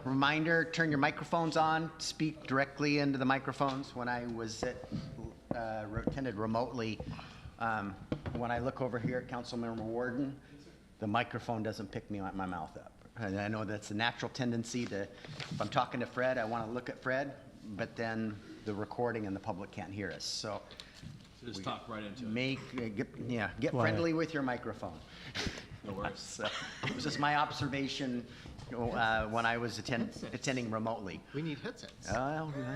Reminder, turn your microphones on, speak directly into the microphones. When I was attended remotely, when I look over here at Councilmember Warden, the microphone doesn't pick my mouth up. And I know that's a natural tendency to, if I'm talking to Fred, I want to look at Fred, but then the recording and the public can't hear us. So just talk right into it. Get friendly with your microphone. No worries. So, it was just my observation when I was attending remotely. We need headsets.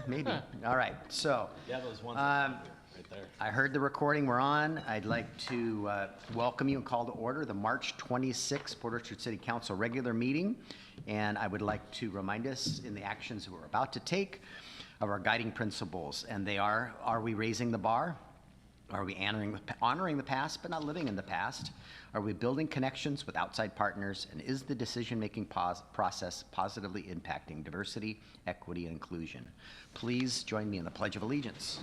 Maybe. All right. So, Yeah, those ones right there. I heard the recording we're on. I'd like to welcome you and call to order the March 26th Port Richard City Council regular meeting. And I would like to remind us in the actions that we're about to take of our guiding principles. And they are we raising the bar? Are we honoring the past but not living in the past? Are we building connections with outside partners? And is the decision-making process positively impacting diversity, equity, and inclusion? Please join me in the Pledge of Allegiance.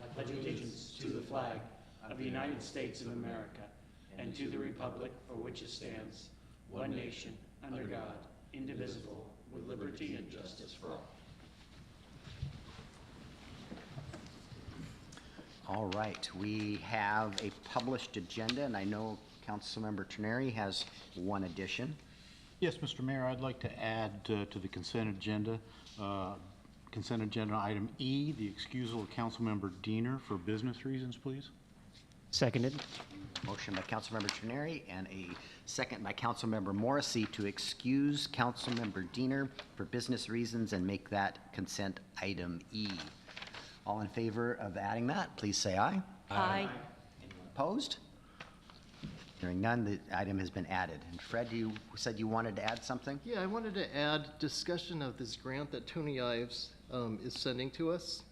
I pledge allegiance to the flag of the United States of America and to the republic for which it stands, one nation, under God, indivisible, with liberty and justice for all. All right, we have a published agenda, and I know Councilmember Terneri has one addition. Yes, Mr. Mayor, I'd like to add to the consent agenda item E, the excusal of Councilmember Diener for business reasons, please. Seconded. Motion by Councilmember Terneri and a second by Councilmember Morrissey to excuse Councilmember Diener for business reasons and make that consent item E. All in favor of adding that, please say aye. Aye. Anyone opposed? Hearing none, the item has been added. And Fred, you said you wanted to add something? Yeah, I wanted to add discussion of this grant that Tony Ives is sending to us.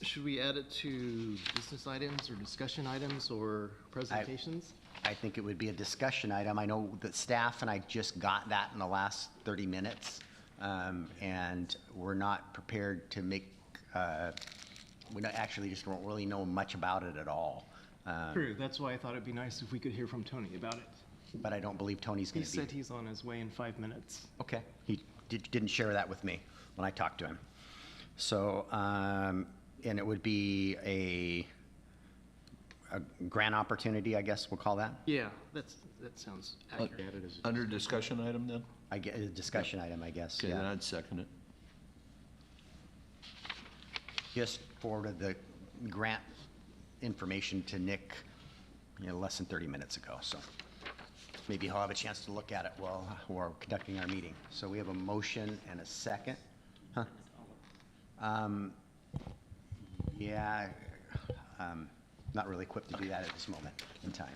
Should we add it to business items or discussion items or presentations? I think it would be a discussion item. I know that staff and I just got that in the last 30 minutes, and we're not prepared to make, we just don't really know much about it at all. True, that's why I thought it'd be nice if we could hear from Tony about it. But I don't believe Tony's He going to be. said he's on his way in 5 minutes. Okay, he didn't share that with me when I talked to him. So, and it would be a grant opportunity, I guess we'll call that. Yeah, that sounds accurate. Under discussion item then? I get a discussion item, I guess. Okay, then Yeah. I'd second it. Just forwarded the grant information to Nick, less than 30 minutes ago. So maybe he'll have a chance to look at it while we're conducting our meeting. So we have a motion and a second. Huh? Yeah, not really equipped to do that at this moment in time.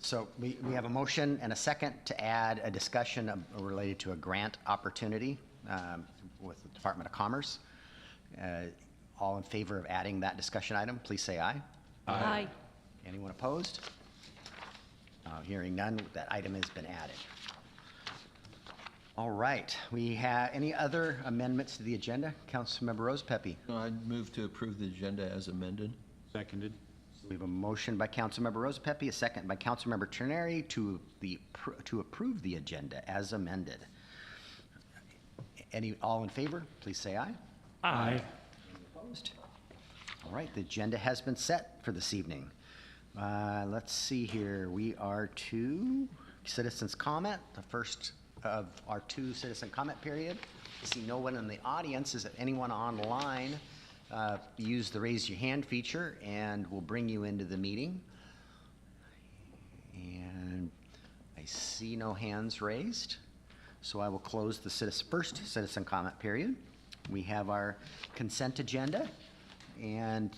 So we have a motion and a second to add a discussion related to a grant opportunity with the Department of Commerce. All in favor of adding that discussion item, please say aye. Aye. Anyone opposed? Hearing none, that item has been added. All right, we have any other amendments to the agenda? Councilmember Rosepepe. No, I'd move to approve the agenda as amended. Seconded. We have a motion by Councilmember Rosepepe, a second by Councilmember Terneri to approve the agenda as amended. All in favor, please say aye. Aye. Opposed? All right, the agenda has been set for this evening. Let's see here. We are to citizens' comment, the first of our two citizen comment period. I see no one in the audience. Is there anyone online? Use the raise your hand feature and we'll bring you into the meeting. And I see no hands raised. So I will close the first citizen comment period. We have our consent agenda, and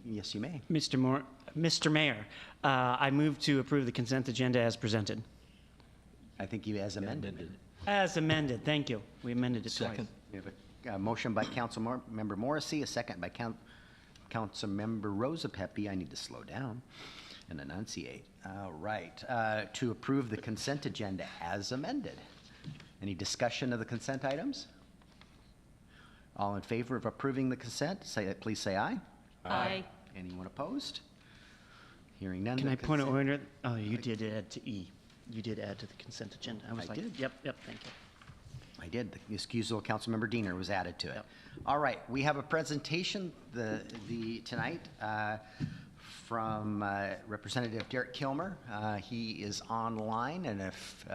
yes, you may. Mr. Mayor, I move to approve the consent agenda as presented. I think you as amended. As amended, thank you. We amended it twice. Second. We have a motion by Councilmember Morrissey, a second by Councilmember Rosepepe. I need to slow down and enunciate. All right, to approve the consent agenda as amended. Any discussion of the consent items? All in favor of approving the consent, please say aye. Aye. Anyone opposed? Hearing none. Can the I point of consent- order? Oh, you did add to E. You did add to the consent agenda. I was I like, did? yep, thank you. I did. The excusal of Councilmember Diener was added to it. Yep. All right, we have a presentation tonight from Representative Derek Kilmer. He is online, and if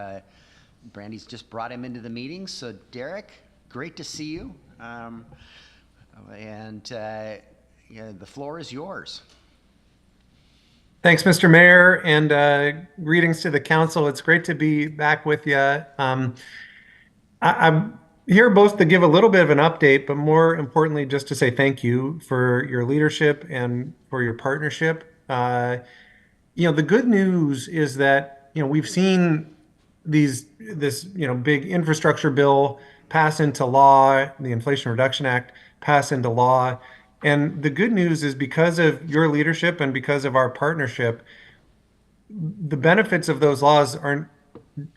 Brandy's just brought him into the meeting. So Derek, great to see you. Yeah, the floor is yours. Thanks, Mr. Mayor, and greetings to the council. It's great to be back with you. I'm here both to give a little bit of an update, but more importantly, just to say thank you for your leadership and for your partnership. The good news is that, we've seen this big infrastructure bill pass into law, the Inflation Reduction Act pass into law. And the good news is because of your leadership and because of our partnership, the benefits of those laws aren't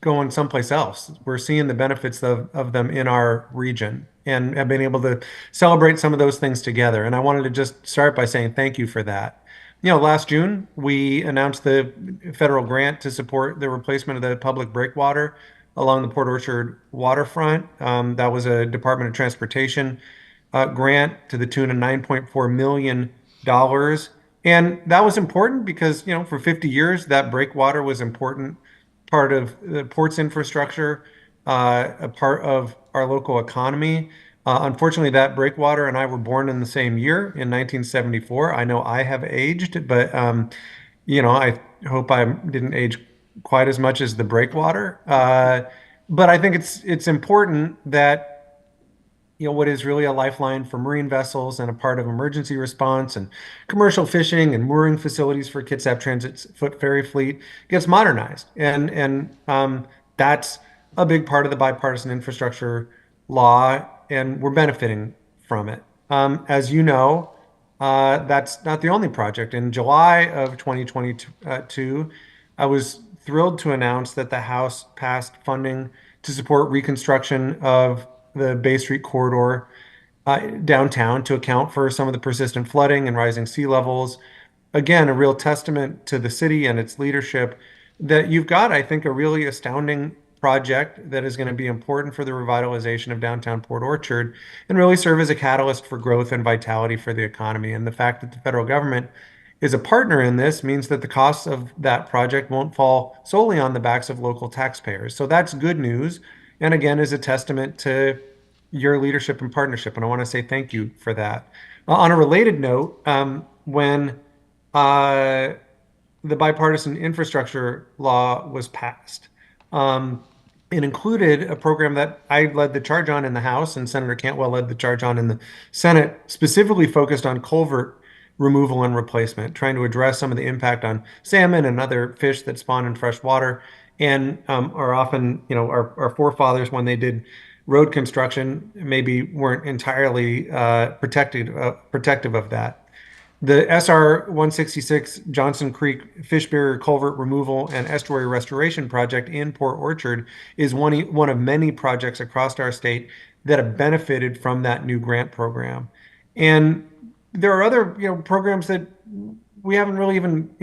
going someplace else. We're seeing the benefits of them in our region and have been able to celebrate some of those things together. And I wanted to just start by saying thank you for that. Last June, we announced the federal grant to support the replacement of the public breakwater along the Port Orchard waterfront. That was a Department of Transportation grant to the tune of $9.4 million. And that was important because, for 50 years, that breakwater was important part of the port's infrastructure, a part of our local economy. Unfortunately, that breakwater and I were born in the same year in 1974. I know I have aged, but, I hope I didn't age quite as much as the breakwater. But I think it's important that what is really a lifeline for marine vessels and a part of emergency response and commercial fishing and mooring facilities for Kitsap Transit's foot ferry fleet gets modernized. And that's a big part of the bipartisan infrastructure law, and we're benefiting from it. As you know, that's not the only project. In July of 2022, I was thrilled to announce that the House passed funding to support reconstruction of the Bay Street corridor downtown to account for some of the persistent flooding and rising sea levels. Again, a real testament to the city and its leadership that you've got, I think, a really astounding project that is going to be important for the revitalization of downtown Port Orchard and really serve as a catalyst for growth and vitality for the economy. And the fact that the federal government is a partner in this means that the costs of that project won't fall solely on the backs of local taxpayers. So that's good news. And again, is a testament to your leadership and partnership. And I want to say thank you for that. On a related note, when the bipartisan infrastructure law was passed, it included a program that I led the charge on in the House and Senator Cantwell led the charge on in the Senate, specifically focused on culvert removal and replacement, trying to address some of the impact on salmon and other fish that spawn in fresh water and are often, our forefathers, when they did road construction, maybe weren't entirely protective of that. The SR 166 Johnson Creek Fish Barrier Culvert Removal and Estuary Restoration Project in Port Orchard is one of many projects across our state that have benefited from that new grant program. And there are other, programs that we haven't really even,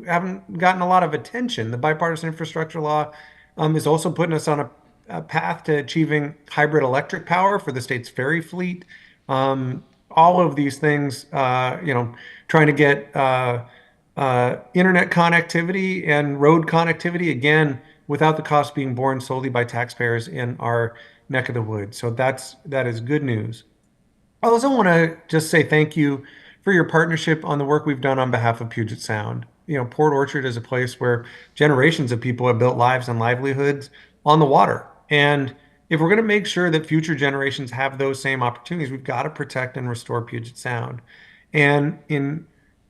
haven't gotten a lot of attention. The bipartisan infrastructure law is also putting us on a path to achieving hybrid electric power for the state's ferry fleet. All of these things, trying to get internet connectivity and road connectivity, again, without the cost being borne solely by taxpayers in our neck of the woods. So that is good news. I also want to just say thank you for your partnership on the work we've done on behalf of Puget Sound. Port Orchard is a place where generations of people have built lives and livelihoods on the water. And if we're going to make sure that future generations have those same opportunities, we've got to protect and restore Puget Sound. And in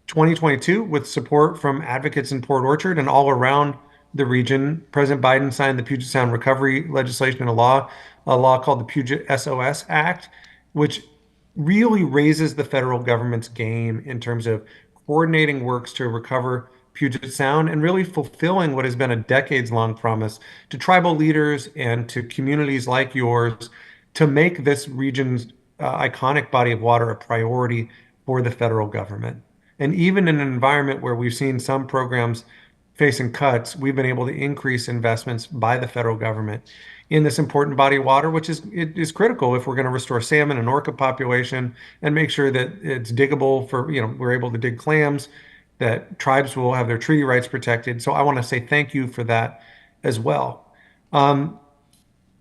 2022, with support from advocates in Port Orchard and all around the region, President Biden signed the Puget Sound recovery legislation into law, a law called the Puget SOS Act, which really raises the federal government's game in terms of coordinating works to recover Puget Sound and really fulfilling what has been a decades-long promise to tribal leaders and to communities like yours to make this region's iconic body of water a priority for the federal government. And even in an environment where we've seen some programs facing cuts, we've been able to increase investments by the federal government in this important body of water, which is critical if we're going to restore salmon and orca population and make sure that it's diggable for, we're able to dig clams, that tribes will have their treaty rights protected. So I want to say thank you for that as well.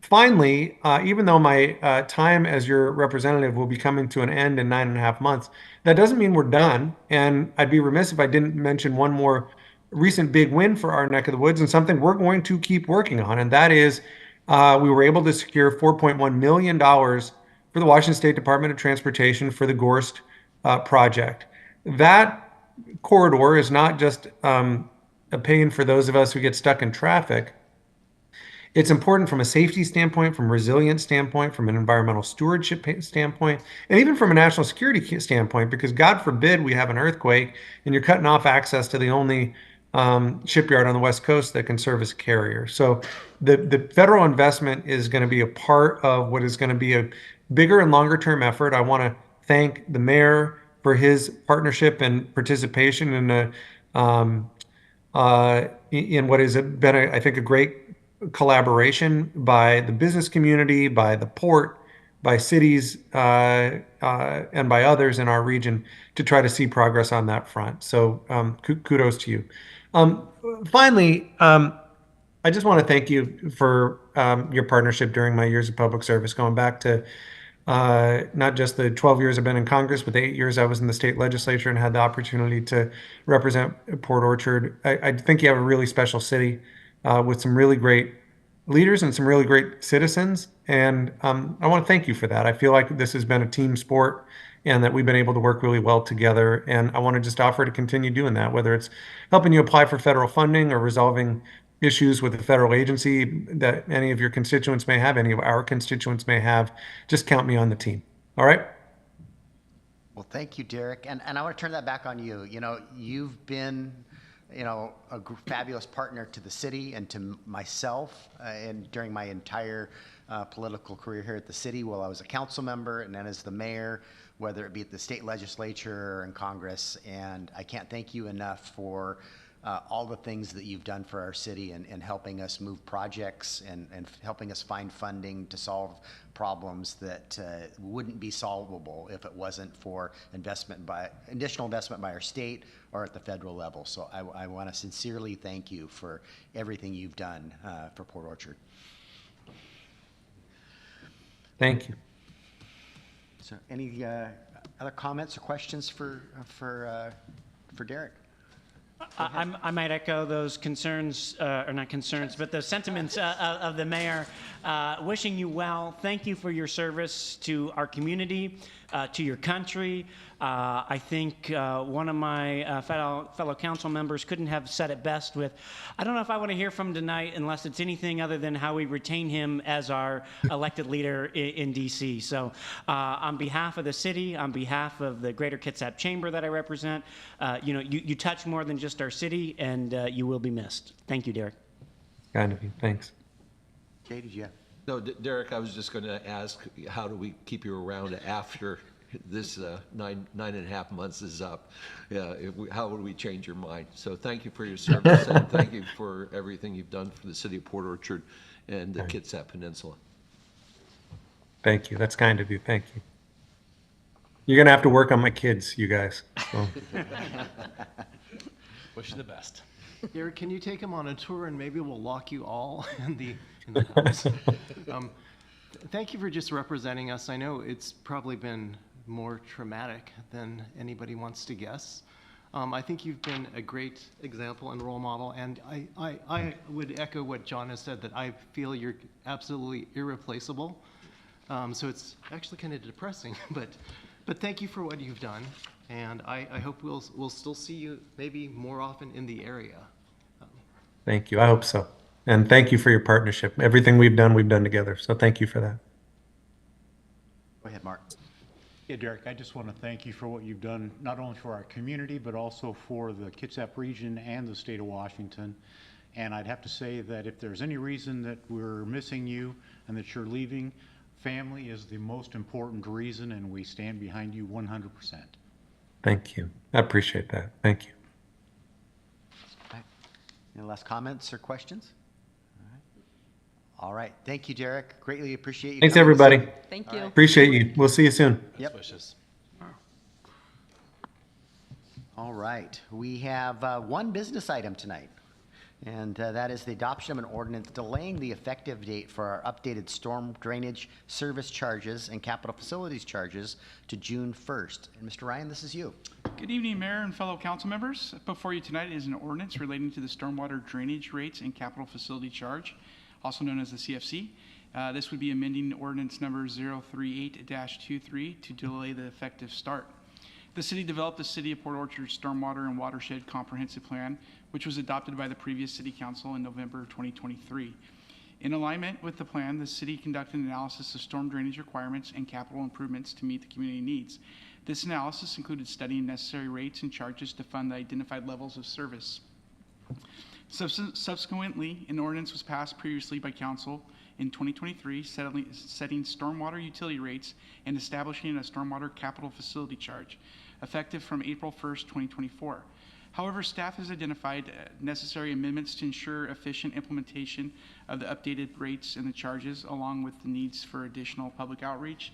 Finally, even though my time as your representative will be coming to an end in 9.5 months, that doesn't mean we're done. And I'd be remiss if I didn't mention one more recent big win for our neck of the woods and something we're going to keep working on. And that is we were able to secure $4.1 million for the Washington State Department of Transportation for the Gorst project. That corridor is not just a pain for those of us who get stuck in traffic. It's important from a safety standpoint, from a resilience standpoint, from an environmental stewardship standpoint, and even from a national security standpoint, because God forbid we have an earthquake and you're cutting off access to the only shipyard on the West Coast that can serve as a carrier. So the federal investment is going to be a part of what is going to be a bigger and longer term effort. I want to thank the mayor for his partnership and participation in what has been, I think, a great collaboration by the business community, by the port, by cities, and by others in our region to try to see progress on that front. So kudos to you. Finally, I just want to thank you for your partnership during my years of public service, going back to not just the 12 years I've been in Congress, but the 8 years I was in the state legislature and had the opportunity to represent Port Orchard. I think you have a really special city with some really great leaders and some really great citizens. And I want to thank you for that. I feel like this has been a team sport and that we've been able to work really well together. And I want to just offer to continue doing that, whether it's helping you apply for federal funding or resolving issues with a federal agency that any of your constituents may have, any of our constituents may have. Just count me on the team. All right? Well, thank you, Derek. And I want to turn that back on you. You've been a fabulous partner to the city and to myself and during my entire political career here at the city while I was a council member and then as the mayor, whether it be at the state legislature or in Congress. And I can't thank you enough for all the things that you've done for our city and helping us move projects and helping us find funding to solve problems that wouldn't be solvable if it wasn't for additional investment by our state or at the federal level. So I want to sincerely thank you for everything you've done for Port Orchard. Thank you. So any other comments or questions for Derek? I might echo those concerns, or not concerns, but the sentiments of the mayor. Wishing you well. Thank you for your service to our community, to your country. I think one of my fellow council members couldn't have said it best with, I don't know if I want to hear from him tonight unless it's anything other than how we retain him as our elected leader in D.C. So on behalf of the city, on behalf of the Greater Kitsap Chamber that I represent, you touch more than just our city, and you will be missed. Thank you, Derek. Kind of you. Thanks. Jay, did you have? No, Derek, I was just going to ask, how do we keep you around after this 9.5 months is up? Yeah, how would we change your mind? So thank you for your service and thank you for everything you've done for the city of Port Orchard and the Kitsap Peninsula. Thank you. That's kind of you. Thank you. You're going to have to work on my kids, you guys. So. Wish you the best. Derek, can you take him on a tour and maybe we'll lock you all in the house? Thank you for just representing us. I know it's probably been more traumatic than anybody wants to guess. I think you've been a great example and role model, and I would echo what John has said, that I feel you're absolutely irreplaceable. So it's actually kind of depressing, but thank you for what you've done, and I hope we'll still see you maybe more often in the area. Thank you. I hope so. And thank you for your partnership. Everything we've done together. So thank you for that. Go ahead, Mark. Yeah, Derek, I just want to thank you for what you've done, not only for our community, but also for the Kitsap region and the state of Washington. And I'd have to say that if there's any reason that we're missing you and that you're leaving, family is the most important reason, and we stand behind you 100%. Thank you. I appreciate that. Thank you. Okay. Any last comments or questions? All right. Thank you, Derek. Greatly appreciate you. Thanks, coming this everybody. evening. Thank you. Appreciate you. We'll see you soon. Yep. All right. We have one business item tonight, and that is the adoption of an ordinance delaying the effective date for our updated storm drainage service charges and capital facilities charges to June 1st. And Mr. Ryan, this is you. Good evening, Mayor and fellow council members. Before you tonight is an ordinance relating to the stormwater drainage rates and capital facility charge, also known as the CFC. This would be amending ordinance number 038-23 to delay the effective start. The city developed the City of Port Orchard Stormwater and Watershed Comprehensive Plan, which was adopted by the previous city council in November 2023. In alignment with the plan, the city conducted an analysis of storm drainage requirements and capital improvements to meet the community needs. This analysis included studying necessary rates and charges to fund the identified levels of service. Subsequently, an ordinance was passed previously by council in 2023, setting stormwater utility rates and establishing a stormwater capital facility charge, effective from April 1st, 2024. However, staff has identified necessary amendments to ensure efficient implementation of the updated rates and the charges, along with the needs for additional public outreach.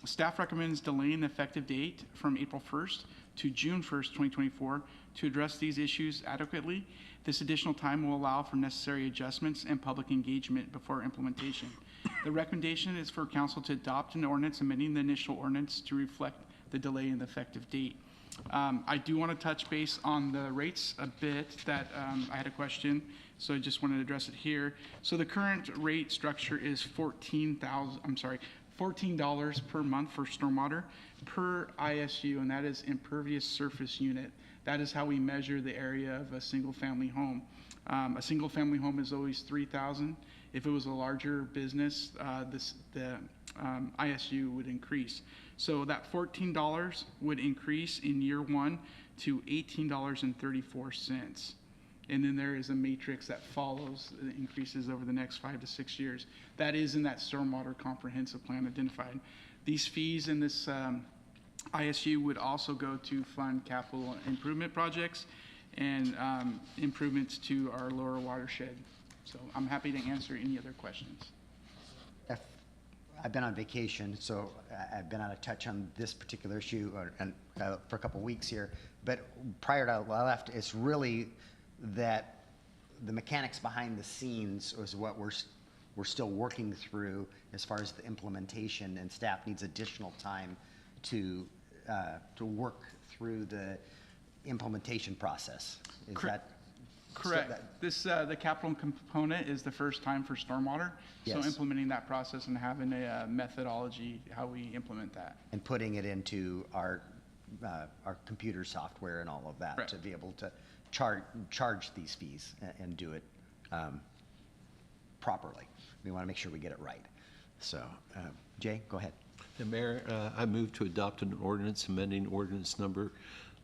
Staff recommends delaying the effective date from April 1st to June 1st, 2024 to address these issues adequately. This additional time will allow for necessary adjustments and public engagement before implementation. The recommendation is for council to adopt an ordinance amending the initial ordinance to reflect the delay in the effective date. I do want to touch base on the rates a bit that I had a question, so I just wanted to address it here. So the current rate structure is $14 per month for stormwater per ISU, and that is impervious surface unit. That is how we measure the area of a single-family home. A single-family home is always 3,000. If it was a larger business, the ISU would increase. So that $14 would increase in year one to $18.34. And then there is a matrix that follows, increases over the next 5 to 6 years. That is in that stormwater comprehensive plan identified. These fees in this ISU would also go to fund capital improvement projects and improvements to our lower watershed. So I'm happy to answer any other questions. I've been on vacation, so I've been out of touch on this particular issue for a couple weeks here. But prior to I left, it's really that the mechanics behind the scenes is what we're still working through as far as the implementation, and staff needs additional time to work through the implementation process. Is that correct? The capital component is the first time for stormwater. So Yes. implementing that process and having a methodology how we implement that. And putting it into our computer software and all of that Correct. to be able to charge these fees and do it properly. We want to make sure we get it right. So, Jay, go ahead. The Mayor, I move to adopt an ordinance amending ordinance number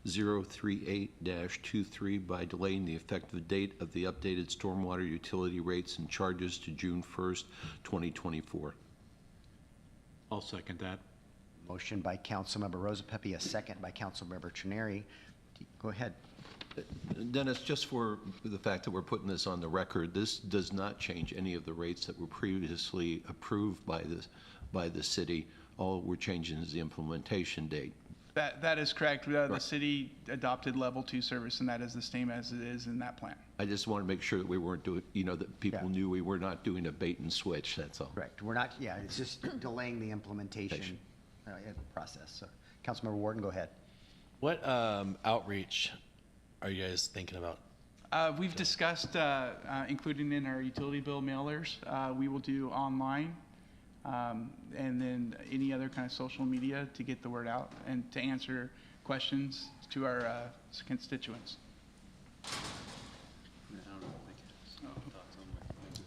038-23 by delaying the effective date of the updated stormwater utility rates and charges to June 1st, 2024. I'll second that. Motion by Councilmember Rosa Pepe, a second by Councilmember Trenary. Go ahead. Dennis, just for the fact that we're putting this on the record, this does not change any of the rates that were previously approved by the city. All we're changing is the implementation date. That is correct. The city adopted level 2 service, and that is the same as it is in that plan. I just want to make sure that we weren't doing, that people Yeah. knew we were not doing a bait and switch, that's all. Correct. We're not, it's just delaying the implementation process. So, Councilmember Warden, go ahead. What outreach are you guys thinking about? We've discussed including in our utility bill mailers. We will do online, and then any other kind of social media to get the word out and to answer questions to our constituents.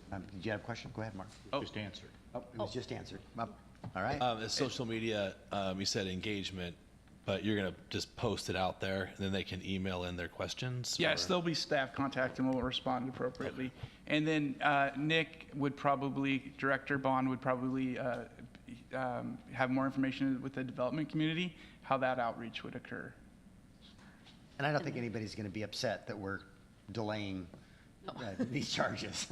Did you have a question? Go ahead, Mark. Just answered. Oh, it was just answered. All right. The social media, you said engagement, but you're going to just post it out there, and then they can email in their questions? Yes, or- there'll be staff contact and we'll respond appropriately. And then Nick would probably, Director Bond would probably have more information with the development community, how that outreach would occur. And I don't think anybody's going to be upset that we're delaying these charges.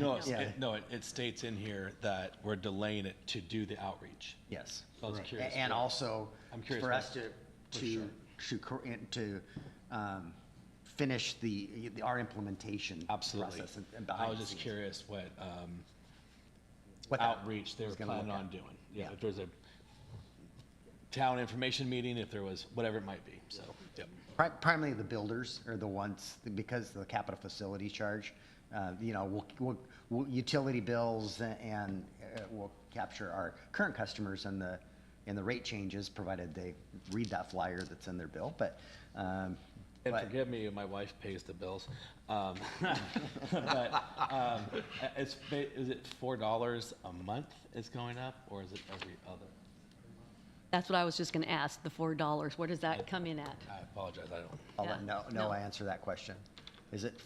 No, Yeah. it states in here that we're delaying it to do the outreach. Yes. So I was curious. And also, I'm curious for what- us to finish our implementation Absolutely. process and I behind was the just scenes. curious what What that outreach they were was gonna planning look on at. doing. Yeah. If there's a town information meeting, if there was, whatever it might be, so, yep. Primarily the builders are the ones, because of the capital facility charge, utility bills and we'll capture our current customers in the rate changes, provided they read that flyer that's in their bill, but. And but- forgive me, my wife pays the bills. But is it $4 a month is going up, or is it every other? That's what I was just going to ask, the $4, what does that come in at? I apologize, I don't. I'll let Yeah. Noah answer that question. Is it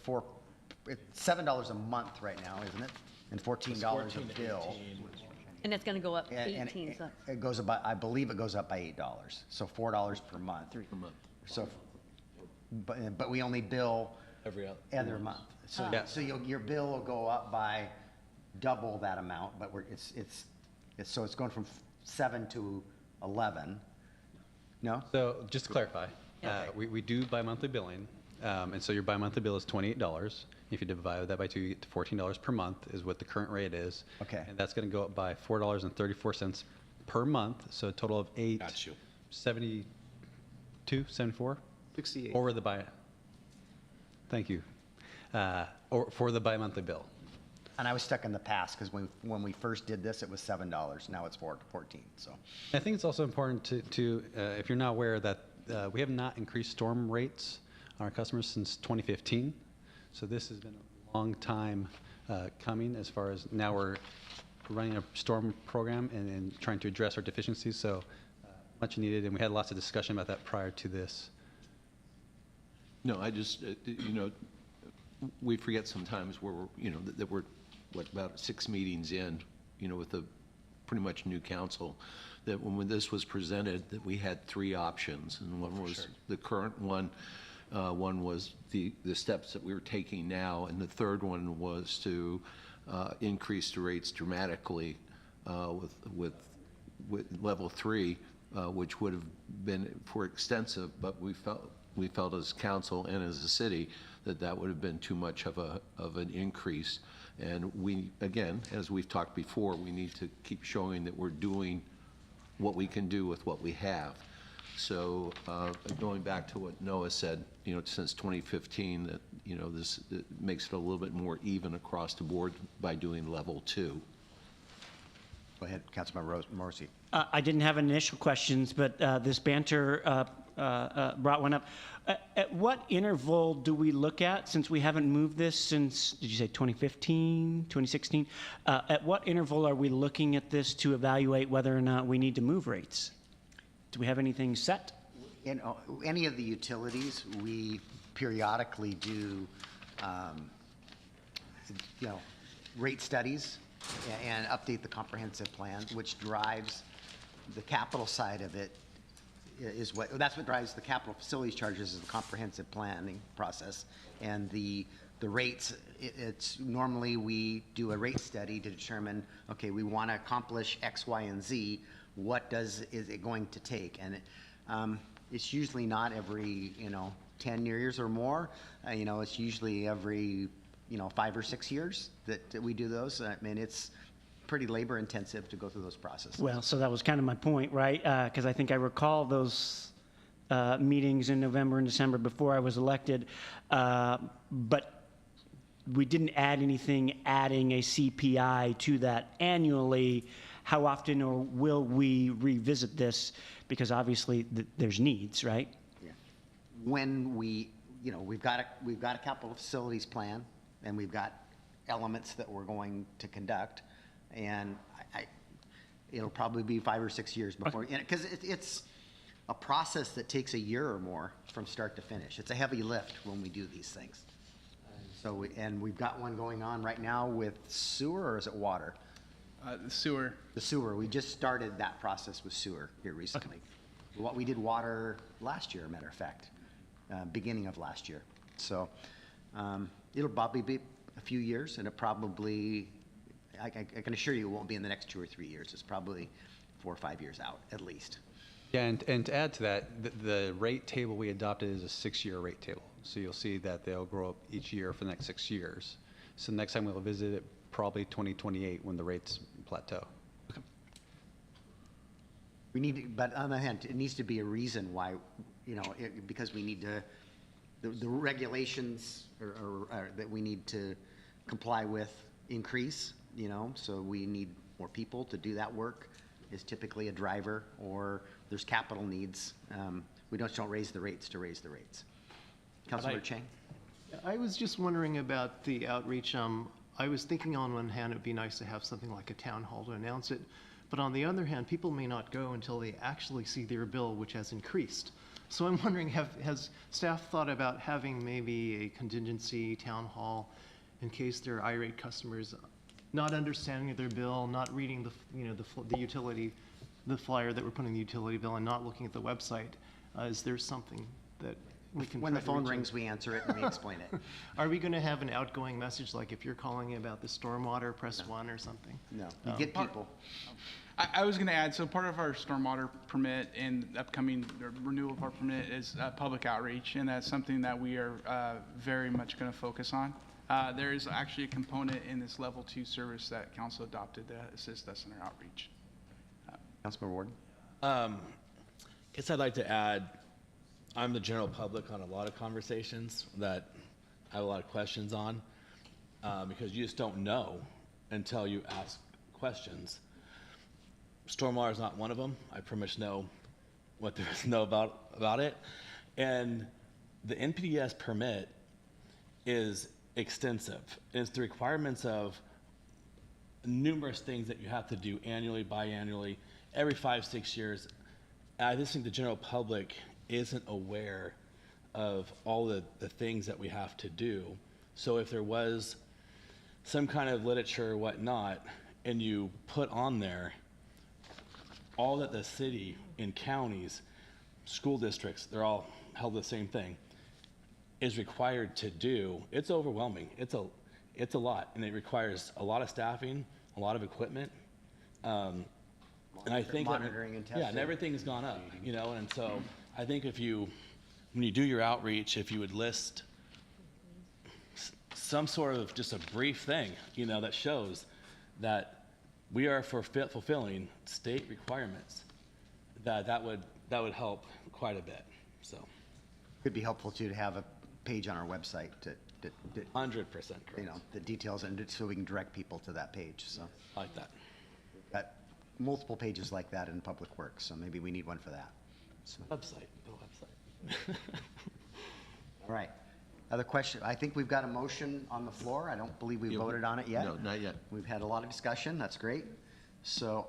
it's $7 a month right now, isn't it? And $14 a bill. And it's going to go up And 18, so. it goes up, I believe it goes up by $8, so $4 per month. Per month. So, but we only bill Every other. other month. So, Yeah. so your bill will go up by double that amount, but so it's going from 7 to 11. No? So just to clarify, Okay. we do bi-monthly billing, and so your bi-monthly bill is $28. If you divide that by 2, you get to $14 per month is what the current rate is. Okay. And that's going to go up by $4.34 per month, so a total of Got you. $8.72, $74 68. over the thank you, or for the bi-monthly bill. And I was stuck in the past, because when we first did this, it was $7, now it's 14, so. I think it's also important to if you're not aware, that we have not increased storm rates on our customers since 2015. So this has been a long time coming, as far as now we're running a storm program and trying to address our deficiencies. So much needed, and we had lots of discussion about that prior to this. No, I just, we forget sometimes where we're, that we're, about 6 meetings in, with a pretty much new council, that when this was presented, that we had 3 options, and one was the current one, one was the steps that we were taking now, and the third one was to increase the rates dramatically with level 3, which would have been for extensive, but we felt as council and as a city that would have been too much of an increase. And we, again, as we've talked before, we need to keep showing that we're doing what we can do with what we have. So going back to what Noah said, since 2015, that, this it makes it a little bit more even across the board by doing level 2. Go ahead, Councilmember Morrissey. I didn't have initial questions, but this banter brought one up. At what interval do we look at, since we haven't moved this since, did you say 2015, 2016? At what interval are we looking at this to evaluate whether or not we need to move rates? Do we have anything set? In any of the utilities, we periodically do, rate studies and update the comprehensive plan, which drives the capital side of it. That's what drives the capital facilities charges, is the comprehensive planning process. And the rates, it's normally we do a rate study to determine, okay, we want to accomplish X, Y, and Z. What is it going to take? And it's usually not every 10 years or more. It's usually every 5 or 6 years that we do those. I mean, it's pretty labor intensive to go through those processes. Well, so that was kind of my point, right? Because I think I recall those meetings in November and December before I was elected. But we didn't add anything adding a CPI to that annually. How often or will we revisit this? Because obviously there's needs, right? Yeah. When we've got a capital facilities plan, and we've got elements that we're going to conduct, and it'll probably be 5 or 6 years before, because it's a process that takes a year or more from start to finish. It's a heavy lift when we do these things. So, and we've got one going on right now with sewer, or is it water? The sewer. The sewer, we just started that process with sewer here recently. What we did water last year, matter of fact, beginning of last year. So it'll probably be a few years, and it probably, I can assure you, it won't be in the next 2 or 3 years. It's probably 4 or 5 years out, at least. Yeah, and to add to that, the rate table we adopted is a 6-year rate table. So you'll see that they'll grow up each year for the next 6 years. So next time we'll visit it, probably 2028 when the rates plateau. We need, but on the other hand, it needs to be a reason why, because we need to, the regulations or that we need to comply with increase, so we need more people to do that work. Is typically a driver, or there's capital needs. We don't raise the rates to raise the rates. Councilor Chang? I was just wondering about the outreach. I was thinking on one hand, it'd be nice to have something like a town hall to announce it. But on the other hand, people may not go until they actually see their bill, which has increased. So I'm wondering, has staff thought about having maybe a contingency town hall in case there are irate customers not understanding their bill, not reading the utility, the flyer that we're putting in the utility bill, and not looking at the website? Is there something that we can? When the try to phone reach rings, out? we answer it and we explain it. Are we going to have an outgoing message, like if you're calling about the stormwater, press 1 or something? No, you get people. I was going to add, so part of our stormwater permit and upcoming renewal of our permit is public outreach, and that's something that we are very much going to focus on. There is actually a component in this level 2 service that council adopted to assist us in our outreach. Councilmember Ward? Guess I'd like to add, I'm the general public on a lot of conversations that I have a lot of questions on, because you just don't know until you ask questions. Stormwater is not one of them. I pretty much know what there is to know about it. And the NPDES permit is extensive. It's the requirements of numerous things that you have to do annually, biannually, every 5-6 years. I just think the general public isn't aware of all the things that we have to do. So if there was some kind of literature or whatnot, and you put on there all that the city and counties, school districts, they're all held the same thing, is required to do, it's overwhelming. It's a lot, and it requires a lot of staffing, a lot of equipment. And I think monitoring and testing. Yeah, and everything's gone up, and so I think when you do your outreach, if you would list some sort of just a brief thing, that shows that we are fulfilling state requirements, that would help quite a bit. So, Could be helpful too to have a page on our website to 100% correct. the details, and so we can direct people to that page. So I like that. we've got multiple pages like that in Public Works, so maybe we need one for that. So, The website. all right. Other question? I think we've got a motion on the floor. I don't believe we Yeah, voted on it yet. No, not yet. We've had a lot of discussion. That's great. So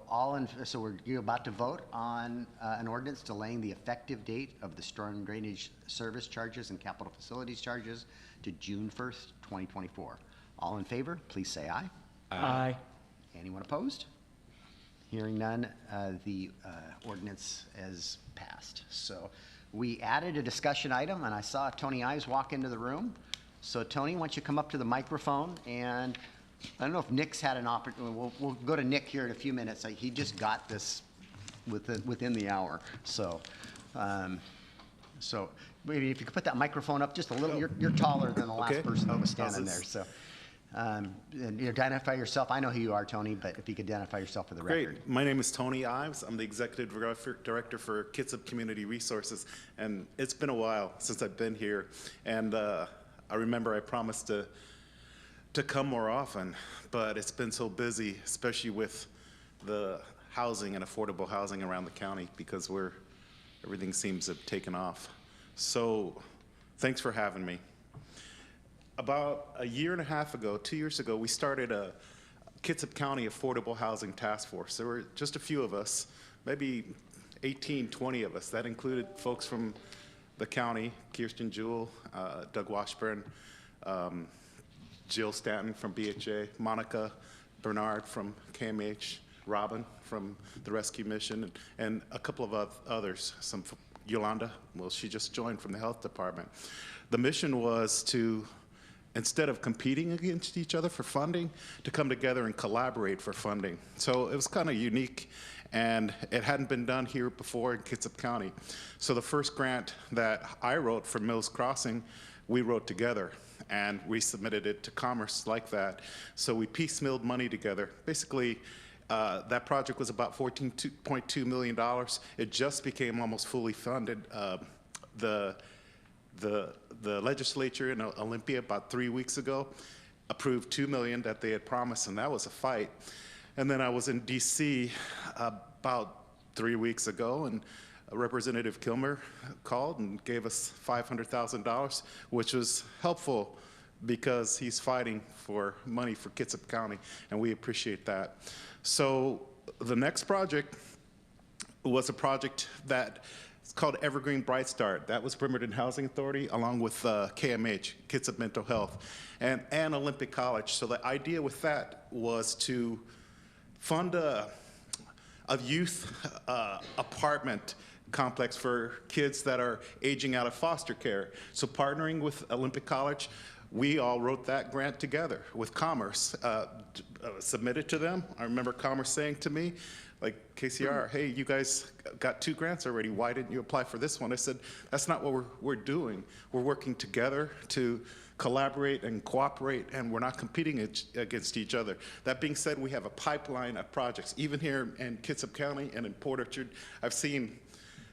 you're about to vote on an ordinance delaying the effective date of the storm drainage service charges and capital facilities charges to June 1st, 2024. All in favor, please say aye. Aye. Anyone opposed? Hearing none, the ordinance is passed. So we added a discussion item, and I saw Tony Ives walk into the room. So Tony, why don't you come up to the microphone, and I don't know if Nick's had an opportunity. We'll go to Nick here in a few minutes. He just got this within the hour. So, so maybe if you could put that microphone up just a little. You're taller than the last person that was standing there. So, and you identify yourself. I know who you are, Tony, but if you could identify yourself for the record. Great. My name is Tony Ives. I'm the Executive Director for Kitsap Community Resources, and it's been a while since I've been here. And I remember I promised to come more often, but it's been so busy, especially with the housing and affordable housing around the county, because everything seems to have taken off. So thanks for having me. About a year and a half ago, 2 years ago, we started a Kitsap County Affordable Housing Task Force. There were just a few of us, maybe 18, 20 of us. That included folks from the county, Kirsten Jewell, Doug Washburn, Jill Stanton from BHA, Monica Bernard from KMH, Robin from the Rescue Mission, and a couple of others, Yolanda, well, she just joined from the health department. The mission was to, instead of competing against each other for funding, to come together and collaborate for funding. So it was kind of unique, and it hadn't been done here before in Kitsap County. So the first grant that I wrote for Mills Crossing, we wrote together, and we submitted it to Commerce like that. So we piecemealed money together. Basically, that project was about $14.2 million. It just became almost fully funded. The legislature in Olympia about 3 weeks ago approved $2 million that they had promised, and that was a fight. And then I was in DC about 3 weeks ago, and Representative Kilmer called and gave us $500,000, which was helpful because he's fighting for money for Kitsap County, and we appreciate that. So the next project was a project that it's called Evergreen Bright Start. That was Bremerton Housing Authority along with KMH, Kitsap Mental Health, and Olympic College. So the idea with that was to fund a youth apartment complex for kids that are aging out of foster care. So partnering with Olympic College, we all wrote that grant together with Commerce, submitted to them. I remember Commerce saying to me, like, KCR, hey, you guys got 2 grants already. Why didn't you apply for this one? I said, that's not what we're doing. We're working together to collaborate and cooperate, and we're not competing against each other. That being said, we have a pipeline of projects. Even here in Kitsap County and in Port Orchard, I've seen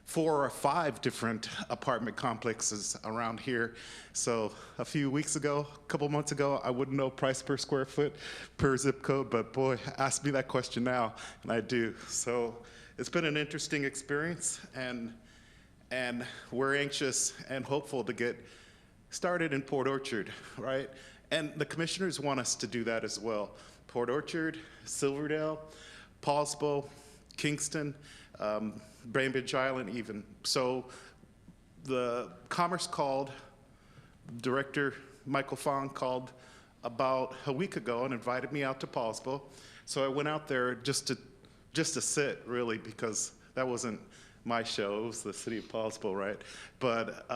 4 or 5 different apartment complexes around here. So a few weeks ago, a couple months ago, I wouldn't know price per square foot per zip code, but boy, ask me that question now, and I do. So it's been an interesting experience, and we're anxious and hopeful to get started in Port Orchard, right? And the commissioners want us to do that as well. Port Orchard, Silverdale, Paulsbo, Kingston, Bainbridge Island even. So the Commerce called, Director Michael Fong called about a week ago and invited me out to Paulsbo. So I went out there just to sit, really, because that wasn't my show, it was the city of Paulsbo, right? But